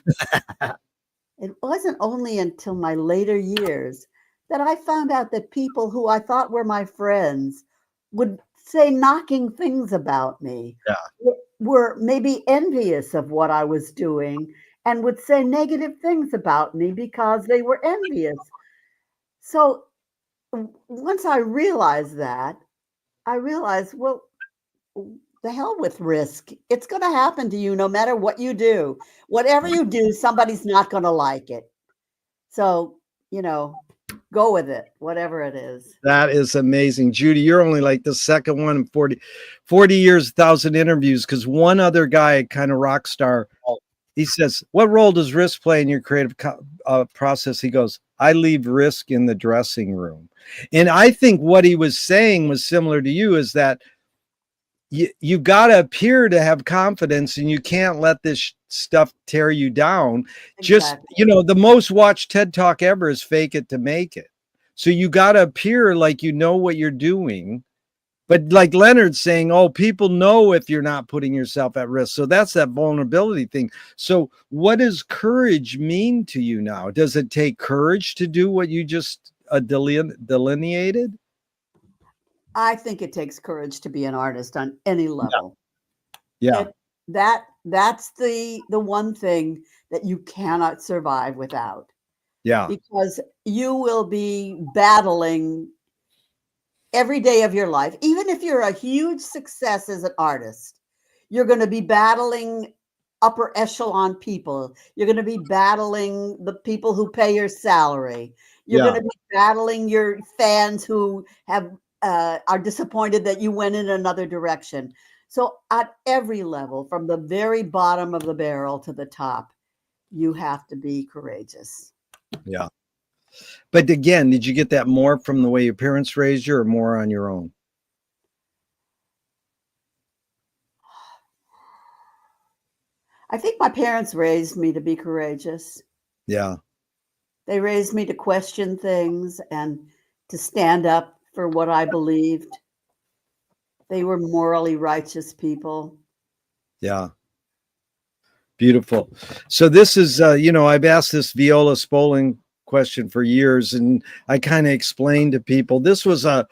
it wasn't only until my later years that I found out that people who I thought were my friends would say knocking things about me, Yeah. were maybe envious of what I was doing, and would say negative things about me because they were envious. So once I realized that, I realized, well, the hell with risk. It's going to happen to you no matter what you do. Whatever you do, somebody's not going to like it. So, go with it, whatever it is. That is amazing. Judy, you're only like the second one in 40 years, 1,000 interviews, because one other guy, kind of rock star, he says, what role does risk play in your creative process? He goes, I leave risk in the dressing room. And I think what he was saying was similar to you, is that you've got to appear to have confidence, and you can't let this stuff tear you down. Exactly. Just, the most watched TED Talk ever is Fake It to Make It. So you got to appear like you know what you're doing. But like Leonard's saying, oh, people know if you're not putting yourself at risk. So that's that vulnerability thing. So what does courage mean to you now? Does it take courage to do what you just delineated? I think it takes courage to be an artist on any level. Yeah. That's the one thing that you cannot survive without. Yeah. Because you will be battling every day of your life. Even if you're a huge success as an artist, you're going to be battling upper echelon people. You're going to be battling the people who pay your salary. You're going to be battling your fans who are disappointed that you went in another direction. So at every level, from the very bottom of the barrel to the top, you have to be courageous. Yeah. But again, did you get that more from the way your parents raised you, or more on your own? I think my parents raised me to be courageous. Yeah. They raised me to question things and to stand up for what I believed. They were morally righteous people. Yeah. Beautiful. So this is, I've asked this Viola Spolin question for years, and I kind of explained to people, this was a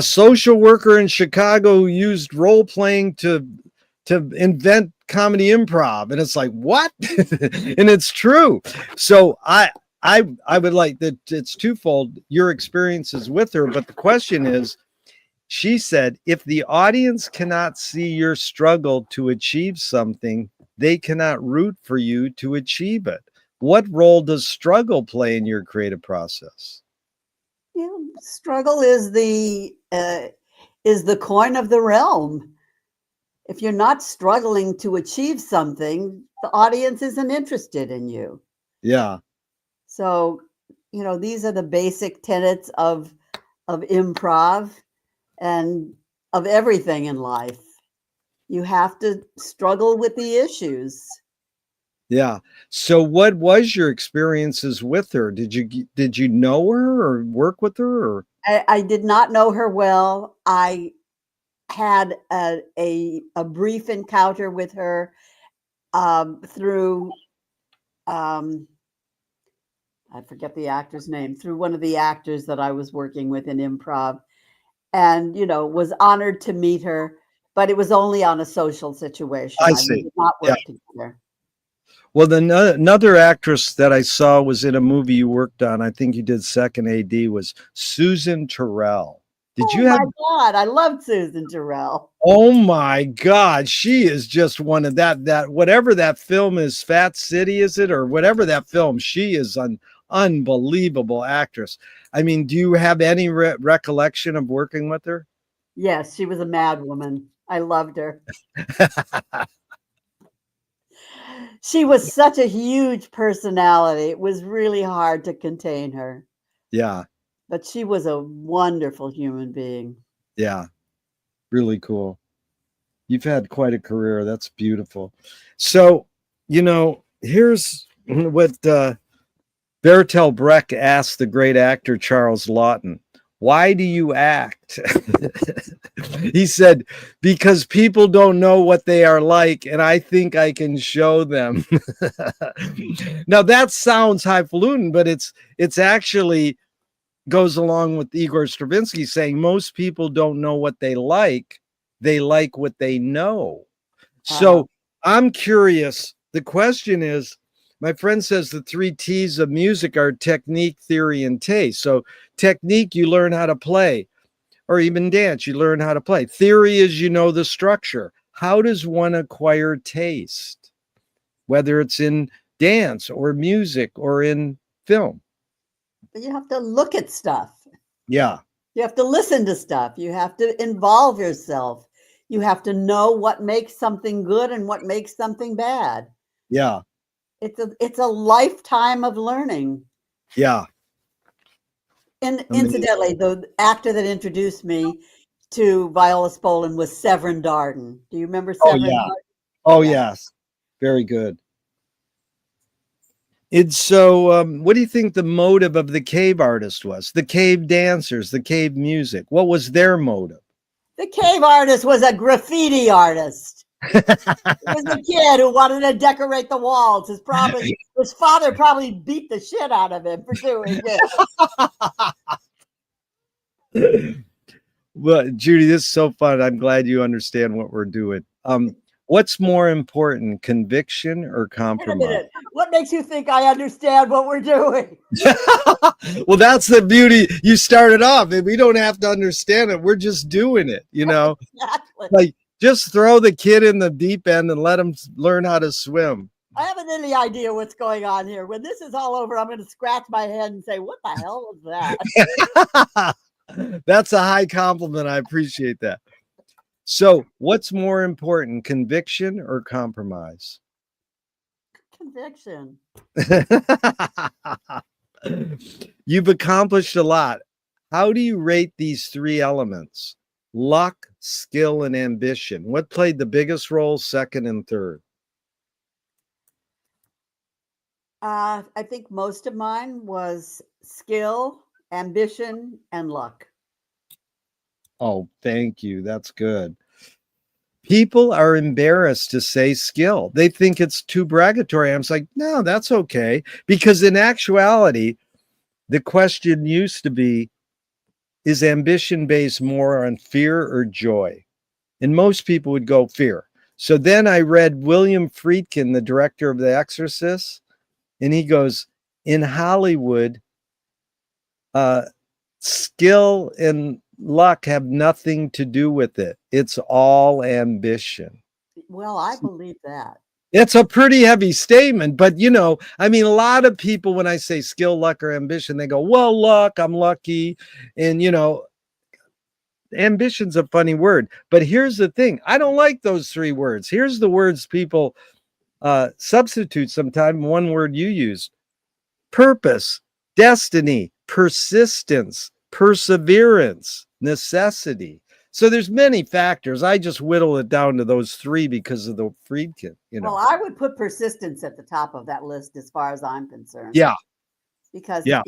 social worker in Chicago who used role playing to invent comedy improv. And it's like, what? And it's true. So I would like that. It's twofold, your experiences with her, but the question is, She said, if the audience cannot see your struggle to achieve something, they cannot root for you to achieve it. What role does struggle play in your creative process? You know, struggle is the coin of the realm. If you're not struggling to achieve something, the audience isn't interested in you. Yeah. So, you know, these are the basic tenets of improv and of everything in life. You have to struggle with the issues. Yeah. So what was your experiences with her? Did you know her or work with her or I did not know her well. I had a brief encounter with her through I forget the actor's name, through one of the actors that I was working with in improv, and you know, was honored to meet her, but it was only on a social situation. I We see. did not Yeah. work together. Well, another actress that I saw was in a movie you worked on. I think you did second AD was Susan Terrell. Did Oh you have my God, I loved Susan Terrell. Oh my God, she is just one of that whatever that film is, Fat City, is it, or whatever that film? She is an unbelievable actress. I mean, do you have any recollection of working with her? Yes, she was a mad woman. I loved her. She was such a huge personality. It was really hard to contain her, Yeah, but she was a wonderful human being. yeah, really cool. You've had quite a career. That's beautiful. So, here's what Bertolt Brecht asked the great actor Charles Laughton, why do you act? He said, because people don't know what they are like, and I think I can show them. Now that sounds highfalutin, but it's actually goes along with Igor Stravinsky saying most people don't know what they like what they know. Uh, So I'm curious. The question is, my friend says the three T's of music are technique, theory, and taste. So technique, you learn how to play, or even dance, you learn how to play. Theory is you know the structure. How does one acquire taste, whether it's in dance or music or in film? you have to look at stuff. Yeah, You have to listen to stuff. You have to involve yourself. You have to know what makes something good and what makes something bad. yeah, It's a lifetime of learning. yeah. And Amazing. incidentally, the actor that introduced me to Viola Spolin was Severin Darden. Do you remember Oh Severin yeah. Darden? Oh Yeah. yes. Very good. It's so what do you think the motive of the cave artist was? The cave dancers, the cave music. What was their motive? The cave artist was a graffiti artist. He was a kid who wanted to decorate the walls. His father probably beat the shit out of him for doing it. Well, Judy, this is so fun. I'm glad you understand what we're doing. What's more important, conviction or Wait a compromise? minute. What makes you think I understand what we're doing? Well, that's the beauty. You started off, and we don't have to understand it. We're just doing it, Exactly. Like just throw the kid in the deep end and let him learn how to swim. I haven't any idea what's going on here. When this is all over, I'm going to scratch my head and say, what the hell was that? That's a high compliment. I appreciate that. So, what's more important, conviction or compromise? Conviction. You've accomplished a lot. How do you rate these three elements? Luck, skill, and ambition. What played the biggest role, second and third? I think most of mine was skill, ambition, and luck. Oh, thank you. That's good. People are embarrassed to say skill. They think it's too bragatory. I'm like, no, that's okay. Because in actuality, the question used to be, is ambition based more on fear or joy? And most people would go fear. So then I read William Friedkin, the director of The Exorcist, and he goes, in Hollywood, skill and luck have nothing to do with it. It's all ambition. Well, I believe that. It's a pretty heavy statement, but I mean, a lot of people, when I say skill, luck, or ambition, they go, well, luck, I'm lucky. And, ambition's a funny word. But here's the thing. I don't like those three words. Here's the words people substitute sometimes. One word you used: purpose, destiny, persistence, perseverance, necessity. So there's many factors. I just whittle it down to those three because of the Friedkin, Well, I would put persistence at the top of that list as far as I'm concerned. Yeah. Because Yeah.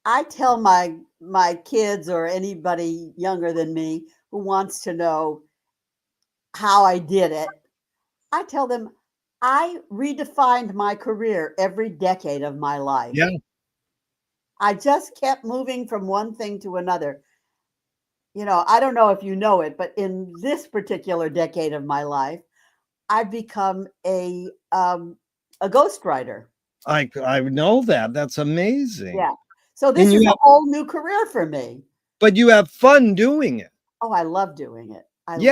I tell my kids or anybody younger than me who wants to know how I did it, I tell them I redefined my career every decade of my life. Yeah. I just kept moving from one thing to another. I don't know if you know it, but in this particular decade of my life, I've become a ghostwriter. I know that. That's amazing. Yeah. So this is a whole new career for me. But you have fun doing it. Oh, I love doing it. And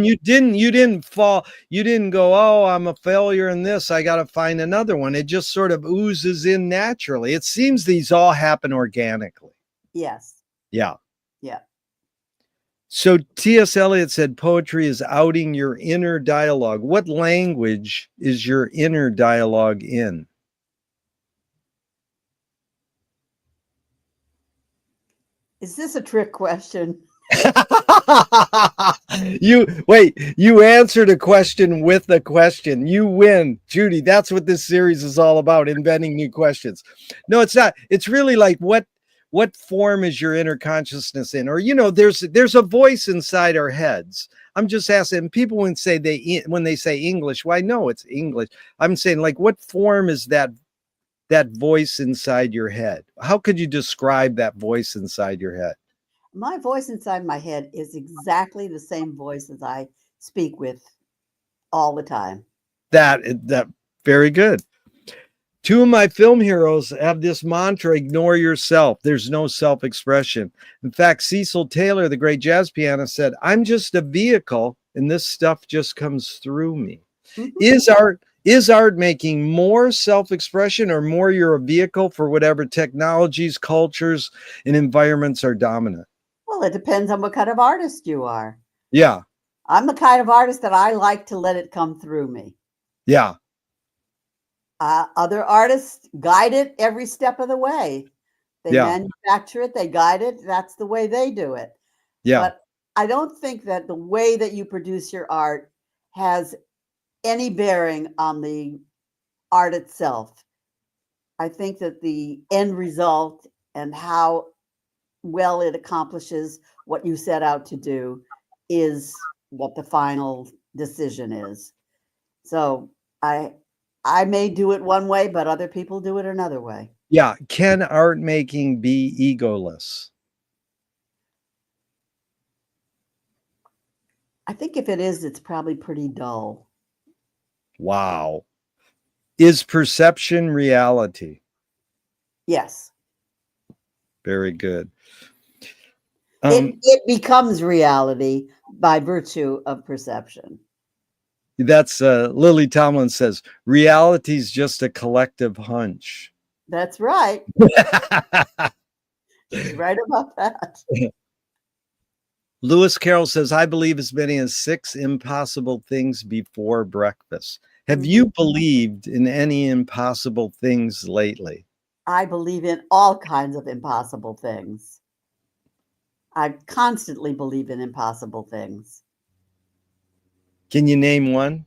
you didn't fall. You didn't go, oh, I'm a failure in this, I got to find another one. It just sort of oozes in naturally. It seems these all happen organically. Yes. Yeah. Yeah. So T.S. Eliot said poetry is outing your inner dialogue. What language is your inner dialogue in? Is this a trick question? You answered a question with a question. You win, Judy. That's what this series is all about, inventing new questions. No, it's not. It's really like what form is your inner consciousness in? Or there's a voice inside our heads. I'm just asking people when they say English, well, I know it's English. I'm saying, like, what form is that voice inside your head? How could you describe that voice inside your head? My voice inside my head is exactly the same voice as I speak with all the time. That very good. Two of my film heroes have this mantra: ignore yourself. There's no self-expression. In fact, Cecil Taylor, the great jazz pianist, said, I'm just a vehicle and this stuff just comes through me. Mm-hmm. Is art making more self-expression, or more you're a vehicle for whatever technologies, cultures, and environments are dominant? Well, it depends on what kind of artist you are. Yeah. I'm the kind of artist that I like to let it come through me. Yeah. Other artists guide it every step of the way. They manufacture it, they guide it. That's the way they do it. Yeah. But I don't think that the way that you produce your art has any bearing on the art itself. I think that the end result and how well it accomplishes what you set out to do is what the final decision is. So I may do it one way, but other people do it another way. Yeah. Can art making be egoless? I think if it is, it's probably pretty dull. Wow. Is perception reality? Yes. Very good. It becomes reality by virtue of perception. That's Lily Tomlin says, reality is just a collective hunch. That's right. She's right about that. Lewis Carroll says, I believe as many as 6 impossible things before breakfast. Have you believed in any impossible things lately? I believe in all kinds of impossible things. I constantly believe in impossible things. Can you name one?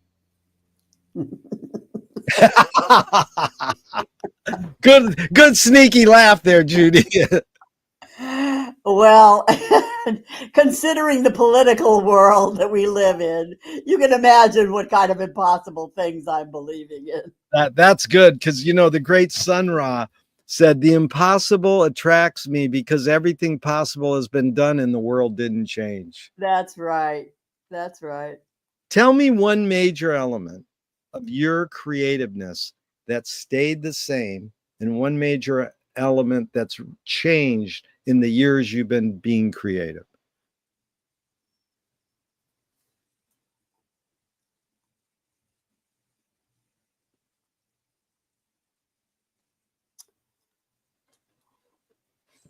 Good sneaky laugh there, Judy. Well, considering the political world that we live in, you can imagine what kind of impossible things I'm believing in. That's good, because the great Sun Ra said, the impossible attracts me because everything possible has been done and the world didn't change. That's right. That's right. Tell me one major element of your creativeness that stayed the same and one major element that's changed in the years you've been being creative?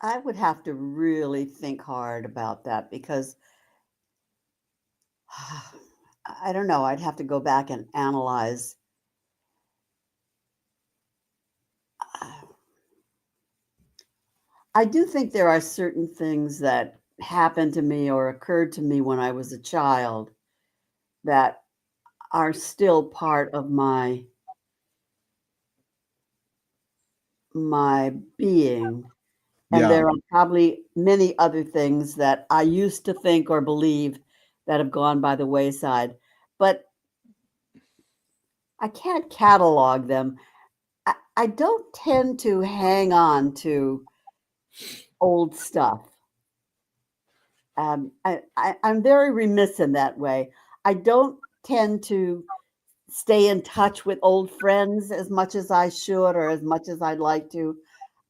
I would have to really think hard about that because I don't know. I'd have to go back and analyze. I do think there are certain things that happened to me or occurred to me when I was a child that are still part of my being. And Yeah. there are probably many other things that I used to think or believe that have gone by the wayside, but I can't catalog them. I don't tend to hang on to old stuff. I'm very remiss in that way. I don't tend to stay in touch with old friends as much as I should or as much as I'd like to.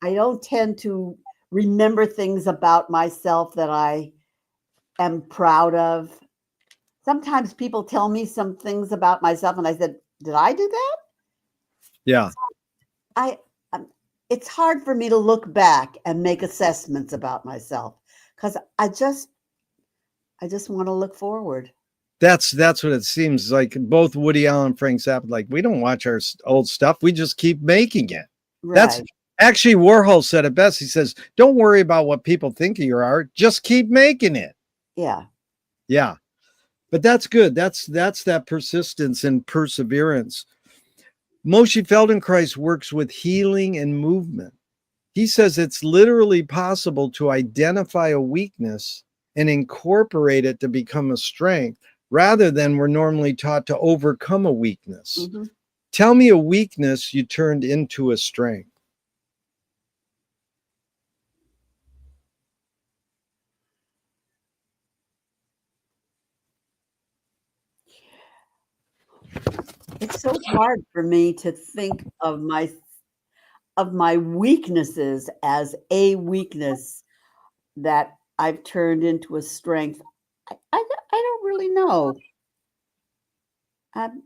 I don't tend to remember things about myself that I am proud of. Sometimes people tell me some things about myself and I said, "Did I do that?" Yeah. I it's hard for me to look back and make assessments about myself because I just want to look forward. That's what it seems like. Both Woody Allen and Frank Zappa, like, we don't watch our old stuff. We just keep making it. That's Right. actually Warhol said it best. He says, "Don't worry about what people think of your art. Just keep making it." Yeah. Yeah. But that's good. That's that persistence and perseverance. Moshe Feldenkrais works with healing and movement. He says it's literally possible to identify a weakness and incorporate it to become a strength rather than we're normally taught to overcome a weakness. Mm-hmm. Tell me a weakness you turned into a strength. It's so hard for me to think of my weaknesses as a weakness that I've turned into a strength. I don't really know. Um,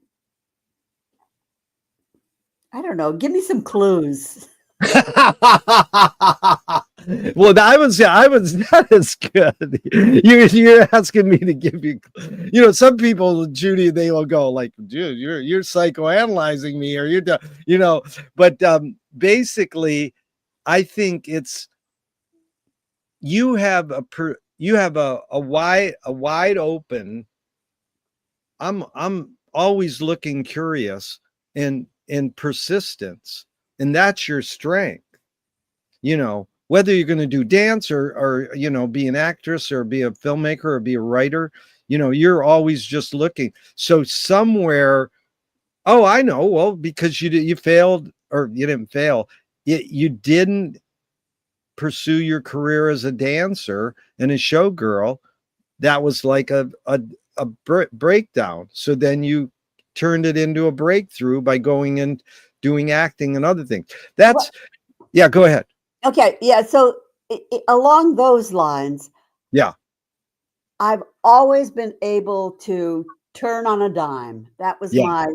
I don't know. Give me some clues. Well, I was not as good. You're asking me to give you, some people, Judy, they will go like, "Dude, you're psychoanalyzing me," or but basically, I think it's you have a wide open. I'm always looking curious and persistence, and that's your strength. Whether you're going to do dance or be an actress or be a filmmaker or be a writer, you're always just looking. So somewhere, oh, I know. Well, because you failed, or you didn't fail, you didn't pursue your career as a dancer and a showgirl. That was like a breakdown. So then you turned it into a breakthrough by going and doing acting and other things. Yeah, go ahead. Okay, yeah. So along those lines, Yeah. I've always been able to turn on a dime. That was Yeah.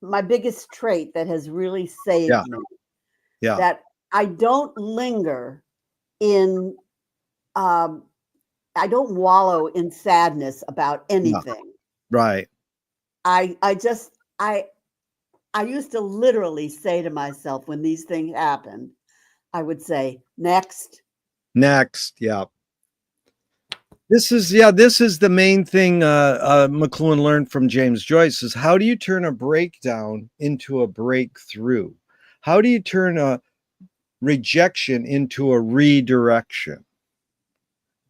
my biggest trait that has really Yeah. saved me. Yeah. That I don't linger in I don't wallow in sadness about anything. Right. I used to literally say to myself when these things happened, I would say, next. Yeah. This is the main thing McLuhan learned from James Joyce is, how do you turn a breakdown into a breakthrough? How do you turn a rejection into a redirection?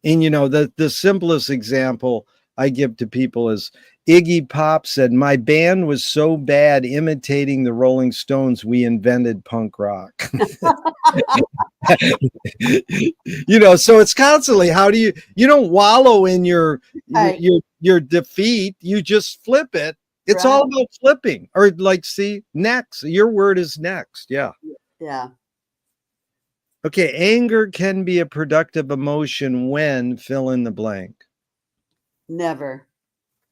And the simplest example I give to people is Iggy Pop said, "My band was so bad imitating the Rolling Stones, we invented punk rock." So it's constantly, how do you don't wallow in your Right. your defeat, you just flip it. It's Right. all about flipping. Or like, see, next, your word is next. Yeah. Yeah. Okay, anger can be a productive emotion when fill in the blank. Never.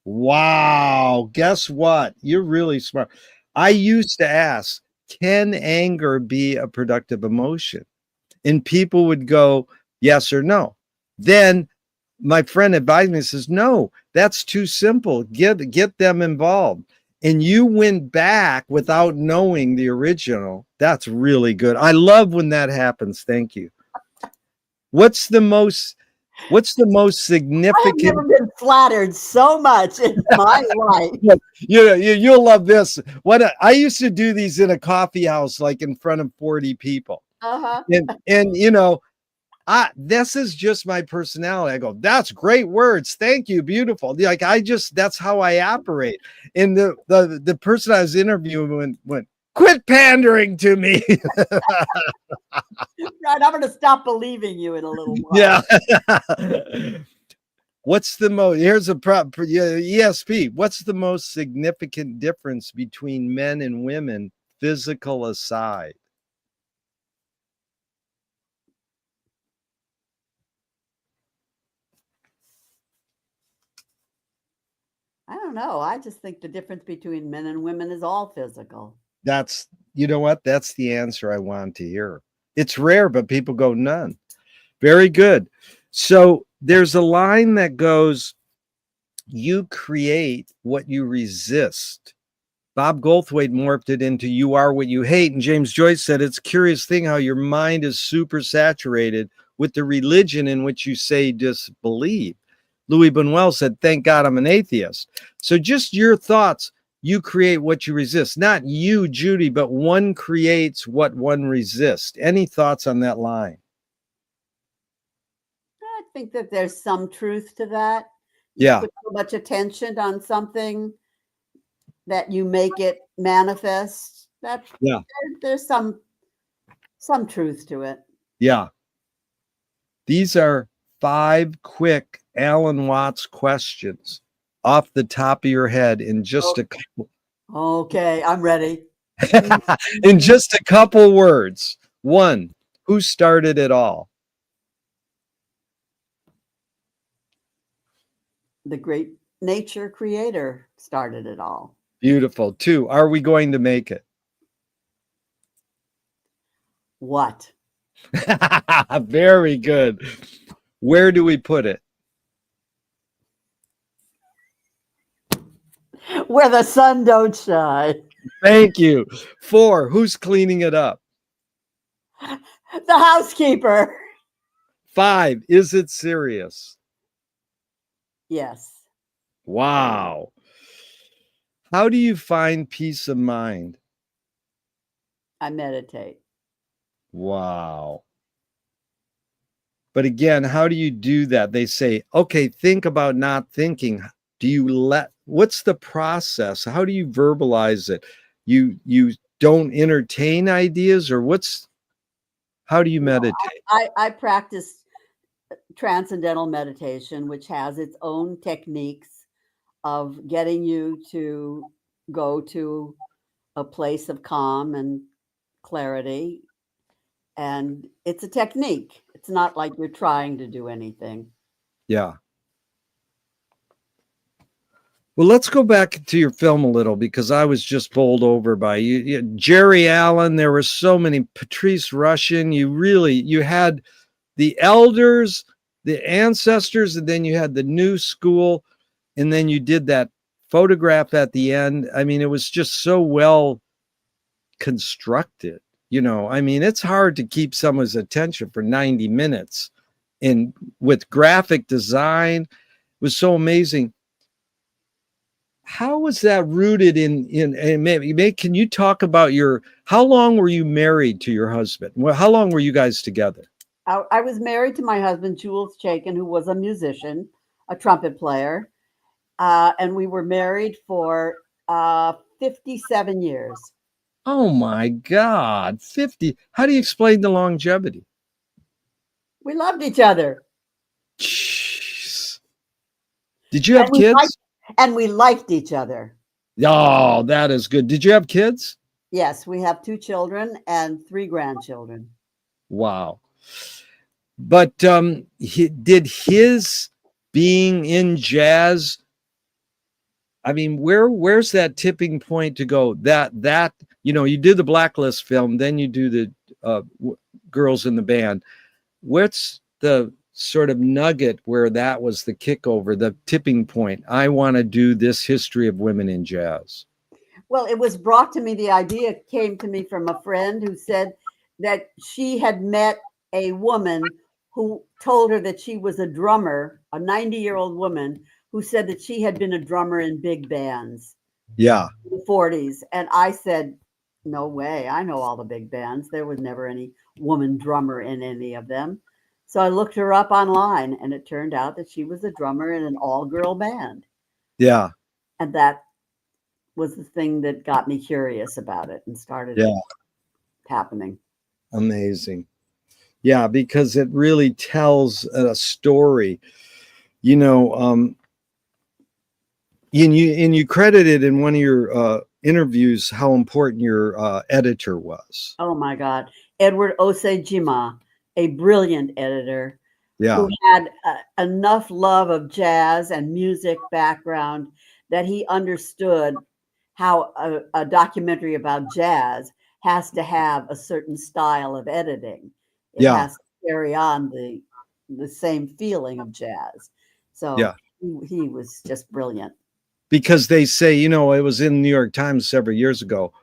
Wow, guess what? You're really smart. I used to ask, can anger be a productive emotion? And people would go, yes or no. Then my friend advised me, says, no, that's too simple. Get them involved. And you went back without knowing the original. That's really good. I love when that happens. Thank you. What's the most I have never significant? been flattered so much in my life. You'll love this. I used to do these in a coffee house, like in front of 40 people. Uh-huh. And this is just my personality. I go, that's great words. Thank you. Beautiful. Like that's how I operate. And the person I was interviewing went, quit pandering to me. Right. I'm going to stop believing you in a little while. Yeah. Here's a ESP. What's the most significant difference between men and women, physical aside? I don't know. I just think the difference between men and women is all physical. You know what? That's the answer I want to hear. It's rare, but people go none. Very good. So there's a line that goes, you create what you resist. Bob Goldthwait morphed it into you are what you hate. And James Joyce said, it's a curious thing how your mind is super saturated with the religion in which you say disbelieve. Louis Buñuel said, thank God I'm an atheist. So just your thoughts, you create what you resist. Not you, Judy, but one creates what one resists. Any thoughts on that line? I think that there's some truth to that. Yeah. Put so much attention on something that you make it manifest. There's some truth to it. Yeah. These are 5 quick Alan Watts questions off the top of your head in just a couple. Okay, I'm ready. In just a couple words. 1, who started it all? The great nature creator started it all. Beautiful. 2, are we going to make it? What? Very good. Where do we put it? Where the sun don't shine. Thank you. 4, who's cleaning it up? The housekeeper. 5, is it serious? Yes. Wow. How do you find peace of mind? I meditate. Wow. But again, how do you do that? They say, okay, think about not thinking. What's the process? How do you verbalize it? You don't entertain ideas, or how do you meditate? I practice transcendental meditation, which has its own techniques of getting you to go to a place of calm and clarity. And it's a technique. It's not like you're trying to do anything. Yeah. Well, let's go back to your film a little, because I was just bowled over by you. Jerry Allen, there were so many. Patrice Rushen, you had the elders, the ancestors, and then you had the new school, and then you did that photograph at the end. I mean, it was just so well constructed. I mean, it's hard to keep someone's attention for 90 minutes. And with graphic design, it was so amazing. How was that rooted in maybe can you talk about how long were you married to your husband? Well, how long were you guys together? I was married to my husband, Jules Chaikin, who was a musician, a trumpet player. And we were married for 57 years. Oh my God, 50. How do you explain the longevity? We loved each other. Jeez. Did you have kids? We liked each other. Oh, that is good. Did you have kids? Yes, we have 2 children and 3 grandchildren. Wow. But did his being in jazz, I mean, where's that tipping point to go? That you do the Blacklist film, then you do the Girls in the Band. What's the sort of nugget where that was the kickover, the tipping point? I want to do this history of women in jazz. Well, it was brought to me. The idea came to me from a friend who said that she had met a woman who told her that she was a drummer, a 90-year-old woman who said that she had been a drummer in big bands. Yeah. In the 40s. And I said, no way. I know all the big bands. There was never any woman drummer in any of them. So I looked her up online, and it turned out that she was a drummer in an all-girl band. Yeah. And that was the thing that got me curious about it and started it happening. Amazing. Yeah, because it really tells a story. And you credited in one of your interviews how important your editor was. Oh my God. Edward Osejima, a brilliant editor Yeah. who had enough love of jazz and music background that he understood how a documentary about jazz has to have a certain style of editing. It Yeah. has to carry on the same feeling of jazz. So Yeah. he was just brilliant. Because they say, it was in the New York Times several years ago.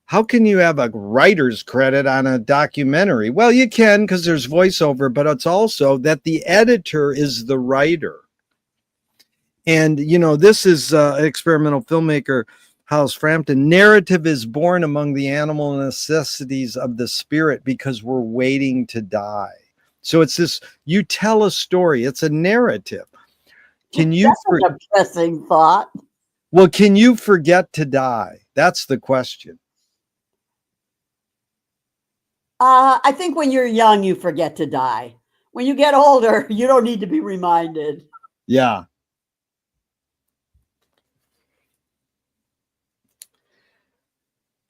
How can you have a writer's credit on a documentary? Well, you can because there's voiceover, but it's also that the editor is the writer. And, this is experimental filmmaker House Frampton. Narrative is born among the animal necessities of the spirit because we're waiting to die. So it's this, you tell a story, it's a narrative. Can you? That's a depressing thought. Well, can you forget to die? That's the question. I think when you're young, you forget to die. When you get older, you don't need to be reminded. Yeah.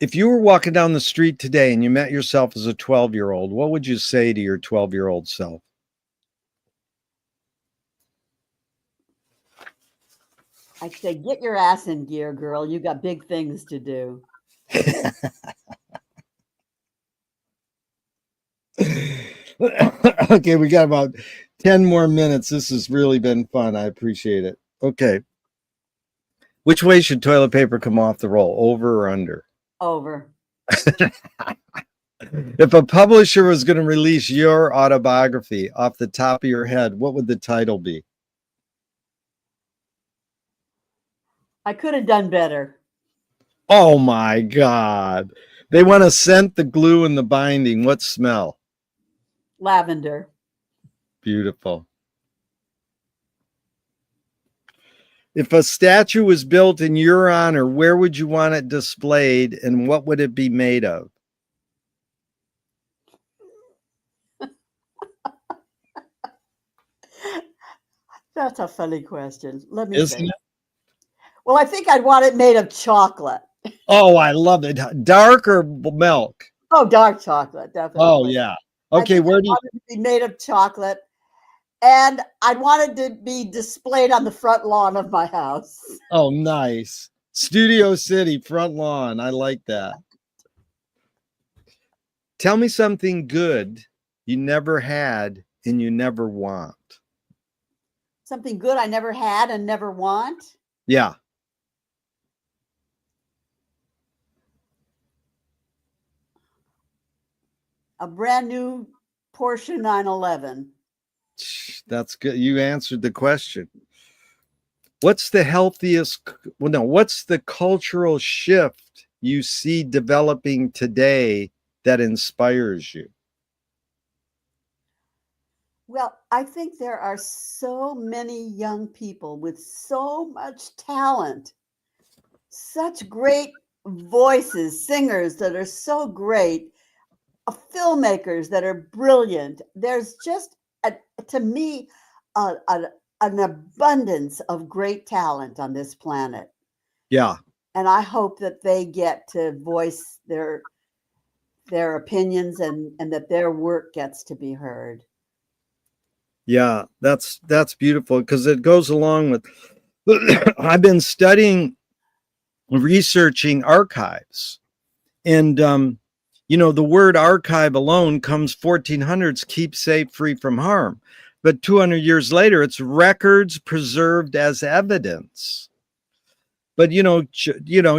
If you were walking down the street today and you met yourself as a 12-year-old, what would you say to your 12-year-old self? I'd say, get your ass in gear, girl. You got big things to do. Okay, we got about 10 more minutes. This has really been fun. I appreciate it. Okay. Which way should toilet paper come off the roll, over or under? Over. If a publisher was going to release your autobiography off the top of your head, what would the title be? I could have done better. Oh my God. They want to scent the glue and the binding. What smell? Lavender. Beautiful. If a statue was built in your honor, where would you want it displayed and what would it be made of? That's a funny question. Let me Isn't think. it? Well, I think I'd want it made of chocolate. Oh, I love it. Dark or milk? Oh, dark chocolate, definitely. Oh, yeah. Okay, where do you want it to be made of chocolate? And I'd want it to be displayed on the front lawn of my house. Oh, nice. Studio City, front lawn. I like that. Tell me something good you never had and you never want. Something good I never had and never want? Yeah. A brand new Porsche 911. That's good. You answered the question. What's the healthiest? Well, no, what's the cultural shift you see developing today that inspires you? Well, I think there are so many young people with so much talent, such great voices, singers that are so great, filmmakers that are brilliant. There's just, to me, an abundance of great talent on this planet. Yeah. And I hope that they get to voice their their opinions and that their work gets to be heard. Yeah, that's beautiful, because it goes along with I've been researching archives, and the word archive alone comes 1400s, keep safe, free from harm, but 200 years later it's records preserved as evidence. But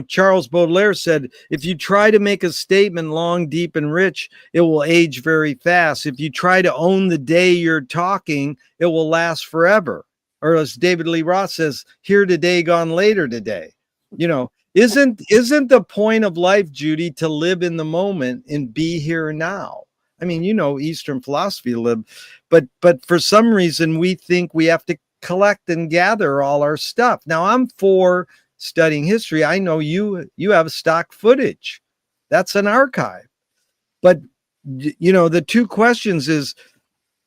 Charles Baudelaire said, if you try to make a statement long, deep, and rich, it will age very fast. If you try to own the day you're talking, it will last forever. Or as David Lee Roth says, here today, gone later today. Isn't the point of life, Judy, to live in the moment and be here now? I mean, Eastern philosophy live, but for some reason we think we have to collect and gather all our stuff. Now, I'm for studying history. I know you have stock footage. That's an archive. But the two questions is,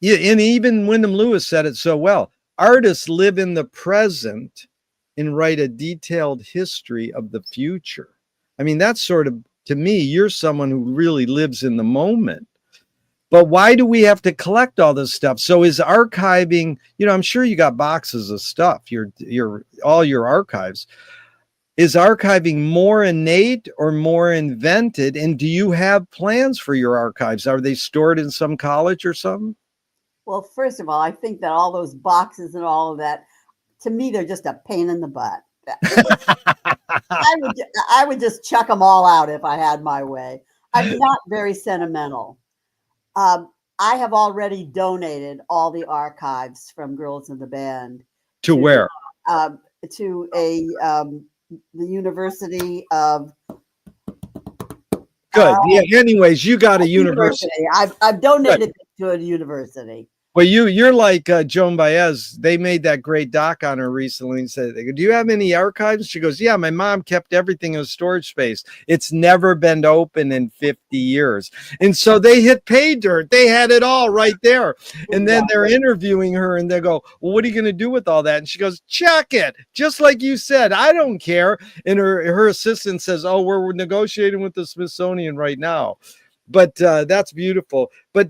and even Wyndham Lewis said it so well, artists live in the present and write a detailed history of the future. I mean, that's sort of, to me, you're someone who really lives in the moment. But why do we have to collect all this stuff? So is archiving, I'm sure you got boxes of stuff, all your archives. Is archiving more innate or more invented? And do you have plans for your archives? Are they stored in some college or something? Well, first of all, I think that all those boxes and all of that, to me, they're just a pain in the butt. I would just chuck them all out if I had my way. I'm not very sentimental. I have already donated all the archives from Girls in the Band to where? To the University of. Good. Yeah. Anyways, you got a university. I've donated it to a university. Well, you're like Joan Baez. They made that great doc on her recently and said, do you have any archives? She goes, yeah, my mom kept everything in a storage space. It's never been open in 50 years. And so they hit pay dirt. They had it all right there. And then they're interviewing her and they go, well, what are you going to do with all that? And she goes, check it. Just like you said, I don't care. And her assistant says, oh, we're negotiating with the Smithsonian right now. But that's beautiful. But,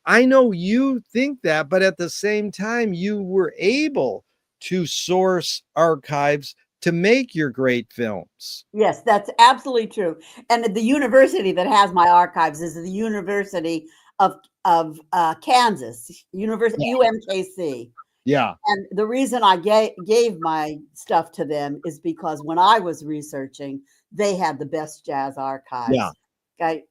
I know you think that, but at the same time, you were able to source archives to make your great films. Yes, that's absolutely true. And the university that has my archives is the University of Kansas, University UMKC. Yeah. And the reason I gave my stuff to them is because when I was researching, they had the best jazz archives. Yeah.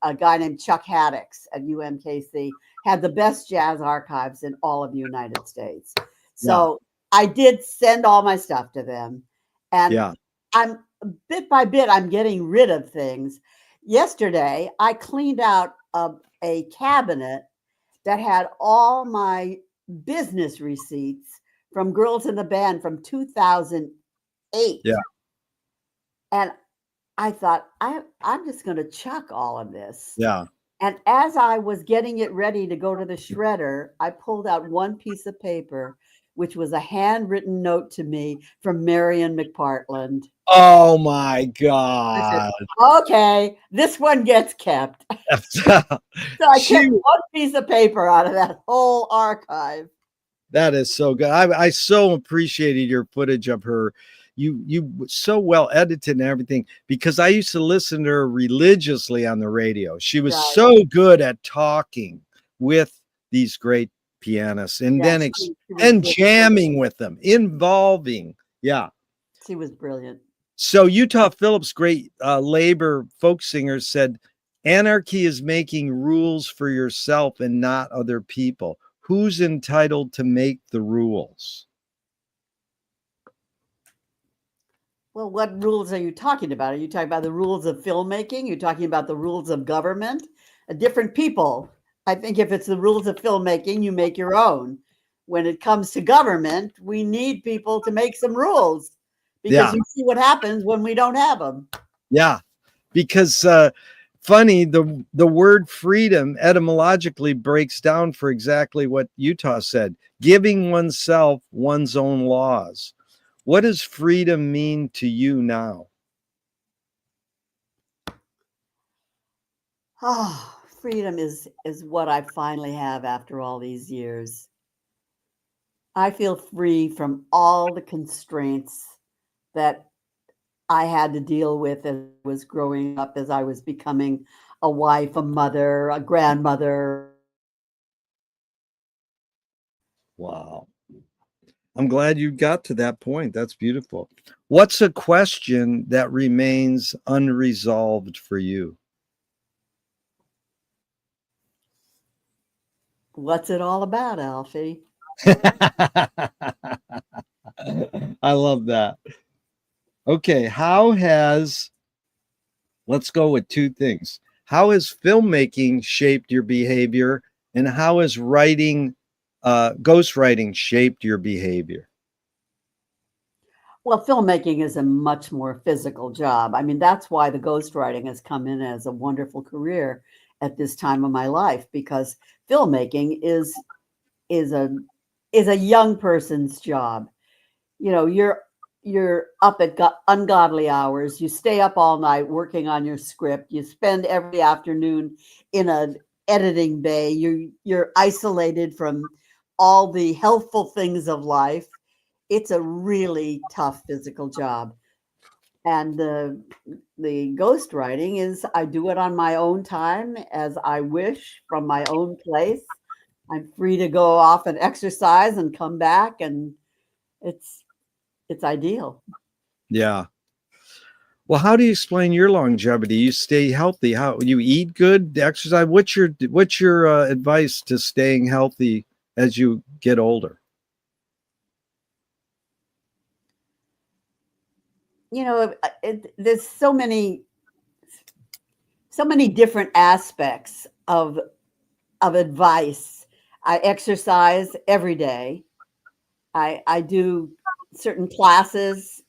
A guy named Chuck Haddix at UMKC had the best jazz archives in all of the United States. So I did send all my stuff to them. And I'm bit by bit, I'm getting rid of things. Yesterday, I cleaned out a cabinet that had all my business receipts from Girls in the Band from 2008. Yeah. And I thought, I'm just going to chuck all of this. Yeah. And as I was getting it ready to go to the shredder, I pulled out one piece of paper, which was a handwritten note to me from Marion McPartland. Oh, my God. I said, okay, this one gets kept. So I kept one piece of paper out of that whole archive. That is so good. I so appreciated your footage of her. You so well edited and everything, because I used to listen to her religiously on the radio. She was so good at talking with these great pianists and then jamming with them, involving. Yeah. She was brilliant. So Utah Phillips, great labor folk singer, said, anarchy is making rules for yourself and not other people. Who's entitled to make the rules? Well, what rules are you talking about? Are you talking about the rules of filmmaking? You're talking about the rules of government? Different people. I think if it's the rules of filmmaking, you make your own. When it comes to government, we need people to make some rules, because you see what happens when we don't have them. Yeah, because funny, the word freedom etymologically breaks down for exactly what Utah said, giving oneself one's own laws. What does freedom mean to you now? Oh, freedom is what I finally have after all these years. I feel free from all the constraints that I had to deal with as I was growing up, as I was becoming a wife, a mother, a grandmother. Wow. I'm glad you got to that point. That's beautiful. What's a question that remains unresolved for you? What's it all about, Alfie? I love that. Okay, how has, let's go with two things. How has filmmaking shaped your behavior, and how has ghostwriting shaped your behavior? Well, filmmaking is a much more physical job. I mean, that's why the ghostwriting has come in as a wonderful career at this time of my life, because filmmaking is a is a young person's job. You know, you're up at ungodly hours. You stay up all night working on your script. You spend every afternoon in an editing bay. You're isolated from all the healthful things of life. It's a really tough physical job. And the ghostwriting is I do it on my own time as I wish from my own place. I'm free to go off and exercise and come back, and it's it's ideal. Yeah. Well, how do you explain your longevity? You stay healthy. How you eat good, exercise? What's your advice to staying healthy as you get older? You know, there's so many different aspects of advice. I exercise every day. I do certain classes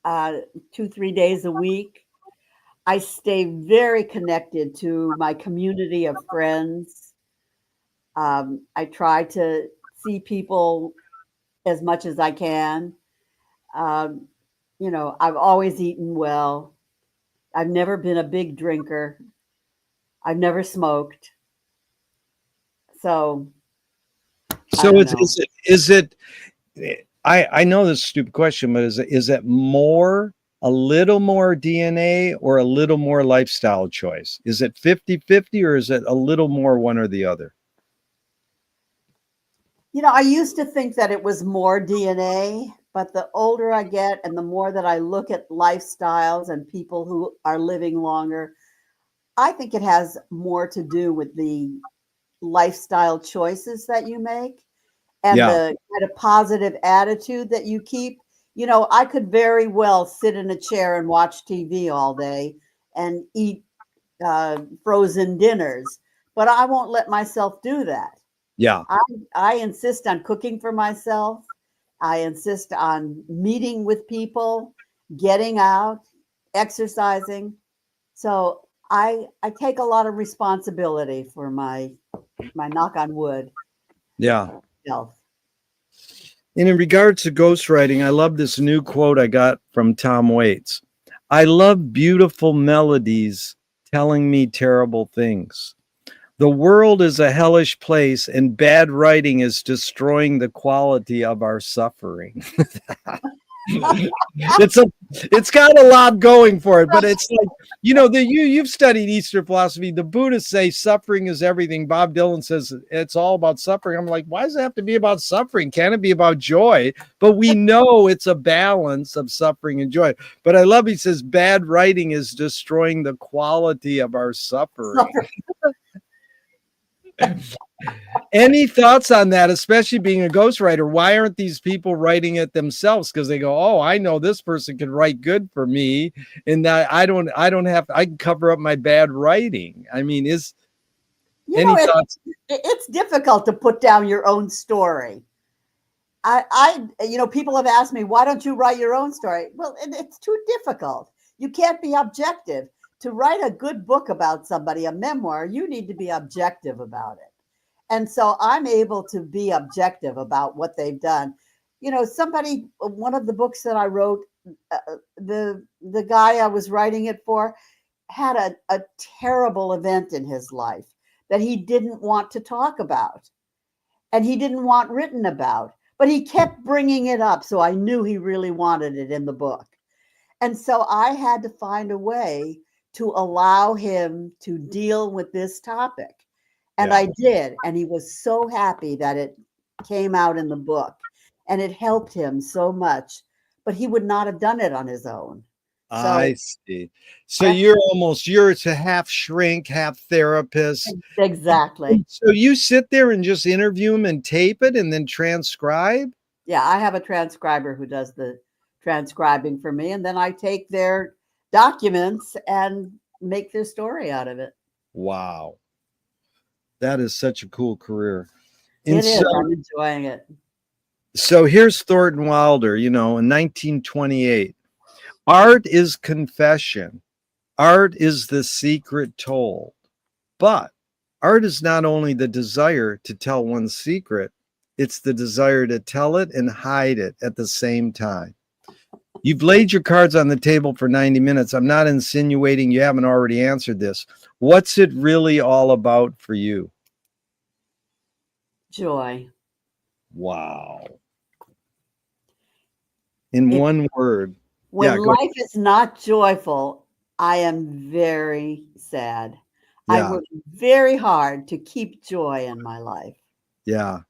2 3 days a week. I stay very connected to my community of friends. I try to see people as much as I can. Um, you know, I've always eaten well. I've never been a big drinker. I've never smoked. So I So don't it's know. is it I know this is a stupid question, but is it more a little more DNA or a little more lifestyle choice? Is it 50-50, or is it a little more one or the other? You know, I used to think that it was more DNA, but the older I get and the more that I look at lifestyles and people who are living longer, I think it has more to do with the lifestyle choices that you make and Yeah. the kind of positive attitude that you keep. You know, I could very well sit in a chair and watch TV all day and eat frozen dinners, but I won't let myself do that. Yeah. I I insist on cooking for myself. I insist on meeting with people, getting out, exercising. So I take a lot of responsibility for my knock on wood Yeah. health. And in regards to ghostwriting, I love this new quote I got from Tom Waits. I love beautiful melodies telling me terrible things. The world is a hellish place, and bad writing is destroying the quality of our suffering. it's a it's got a lot going for it, but it's like, you've studied Eastern philosophy. The Buddhists say suffering is everything. Bob Dylan says it's all about suffering. I'm like, why does it have to be about suffering? Can it be about joy? But we know it's a balance of suffering and joy. But I love, he says, bad writing is destroying the quality of our suffering. Any thoughts on that, especially being a ghostwriter? Why aren't these people writing it themselves? Because they go, oh, I know this person can write good for me, and that I don't have, I can cover up my bad writing. I mean, is You know, any thoughts? it's difficult to put down your own story. You know, people have asked me, why don't you write your own story? Well, it's too difficult. You can't be objective. To write a good book about somebody, a memoir, you need to be objective about it. And so I'm able to be objective about what they've done. You know, one of the books that I wrote, the guy I was writing it for, had a terrible event in his life that he didn't want to talk about and he didn't want written about, but he kept bringing it up. So I knew he really wanted it in the book. And so I had to find a way to allow him to deal with this topic. And Yeah. I did. And he was so happy that it came out in the book and it helped him so much, but he would not have done it on his own. I So see. So you're a half shrink, half therapist. exactly. So you sit there and just interview them and tape it and then transcribe? Yeah, I have a transcriber who does the transcribing for me, and then I take their documents and make their story out of it. Wow. That is such a cool career. It is. I'm enjoying it. So here's Thornton Wilder, in 1928. Art is confession. Art is the secret told. But art is not only the desire to tell one's secret, it's the desire to tell it and hide it at the same time. You've laid your cards on the table for 90 minutes. I'm not insinuating you haven't already answered this. What's it really all about for you? Joy. Wow. In one word. When life is not joyful, I am very sad. I work very hard to keep joy in my life. Yeah.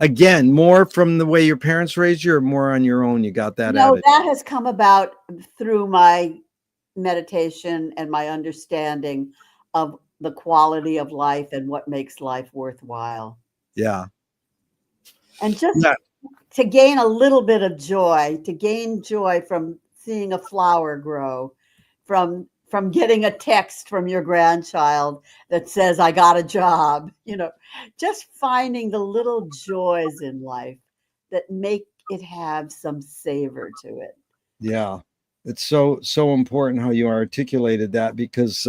Again, more from the way your parents raised you or more on your own? You got that attitude? That has come about through my meditation and my understanding of the quality of life and what makes life worthwhile. Yeah. And just to gain a little bit of joy, to gain joy from seeing a flower grow, from getting a text from your grandchild that says, I got a job, just finding the little joys in life that make it have some savor to it. Yeah. It's so important how you articulated that, because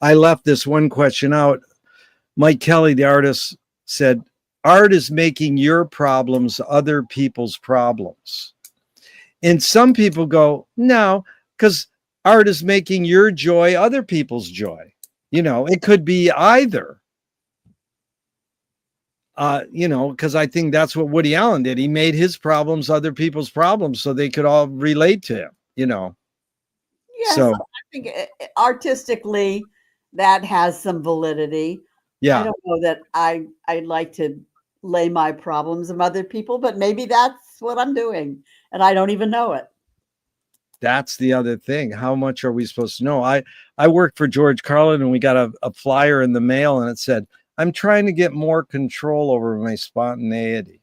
I left this one question out. Mike Kelly, the artist, said, art is making your problems other people's problems. And some people go, no, because art is making your joy other people's joy. It could be either. Because I think that's what Woody Allen did. He made his problems other people's problems so they could all relate to him, Yes, So I think artistically that has some validity. yeah. I don't know that I'd like to lay my problems on other people, but maybe that's what I'm doing and I don't even know it. That's the other thing. How much are we supposed to know? I worked for George Carlin and we got a flyer in the mail and it said, I'm trying to get more control over my spontaneity.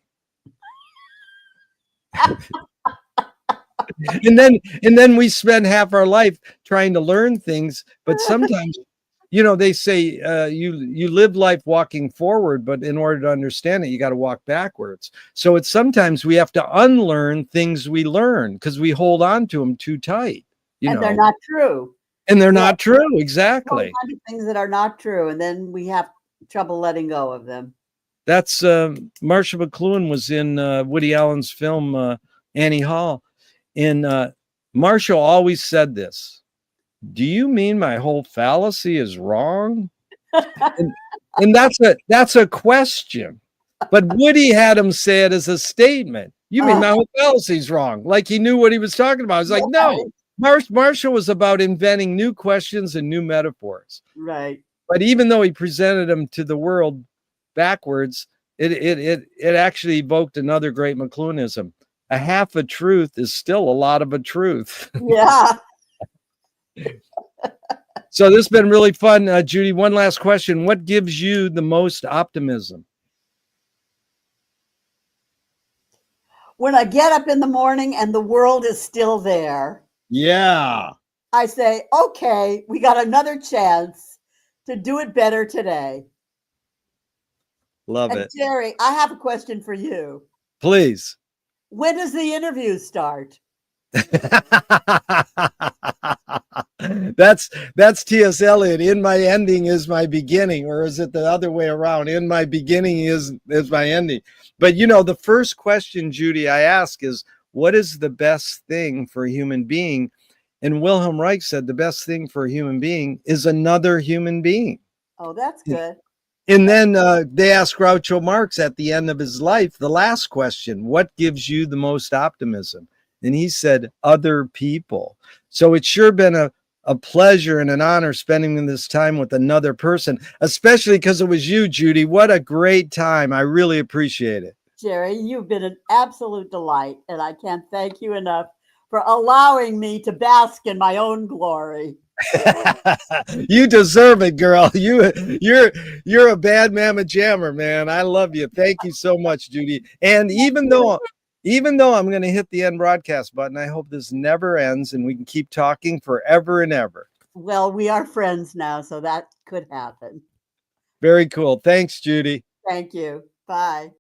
and then we spend half our life trying to learn things, but sometimes they say you live life walking forward, but in order to understand it, you got to walk backwards. So it's sometimes we have to unlearn things we learn because we hold on to them too tight. And they're not true. And they're not true. Exactly. Things that are not true, and then we have trouble letting go of them. That's Marcia McLuhan was in Woody Allen's film Annie Hall, and Marcia always said this. Do you mean my whole fallacy is wrong? and that's a question. But Woody had him say it as a statement. You mean my whole fallacy is wrong? Like he knew what he was talking about. I was like, no. Marshall was about inventing new questions and new metaphors. Right. But even though he presented them to the world backwards, it actually evoked another great McLuhanism. A half a truth is still a lot of a truth. Yeah. So this has been really fun, Judy. One last question. What gives you the most optimism? When I get up in the morning and the world is still there. Yeah. I say, okay, we got another chance to do it better today. Love it. Gerry, I have a question for you. Please. When does the interview start? That's T.S. Eliot. In my ending is my beginning, or is it the other way around? In my beginning is my ending. But the first question, Judy, I ask is, what is the best thing for a human being? And Wilhelm Reich said the best thing for a human being is another human being. Oh, that's good. And then they asked Groucho Marx at the end of his life, the last question, what gives you the most optimism? And he said, other people. So it's sure been a pleasure and an honor spending this time with another person, especially because it was you, Judy. What a great time. I really appreciate it. Gerry, you've been an absolute delight, and I can't thank you enough for allowing me to bask in my own glory. You deserve it, girl. You're a bad mama jammer, man. I love you. Thank you so much, Judy. And even though I'm going to hit the end broadcast button, I hope this never ends and we can keep talking forever and ever. Well, we are friends now, so that could happen. Very cool. Thanks, Judy. Thank you. Bye.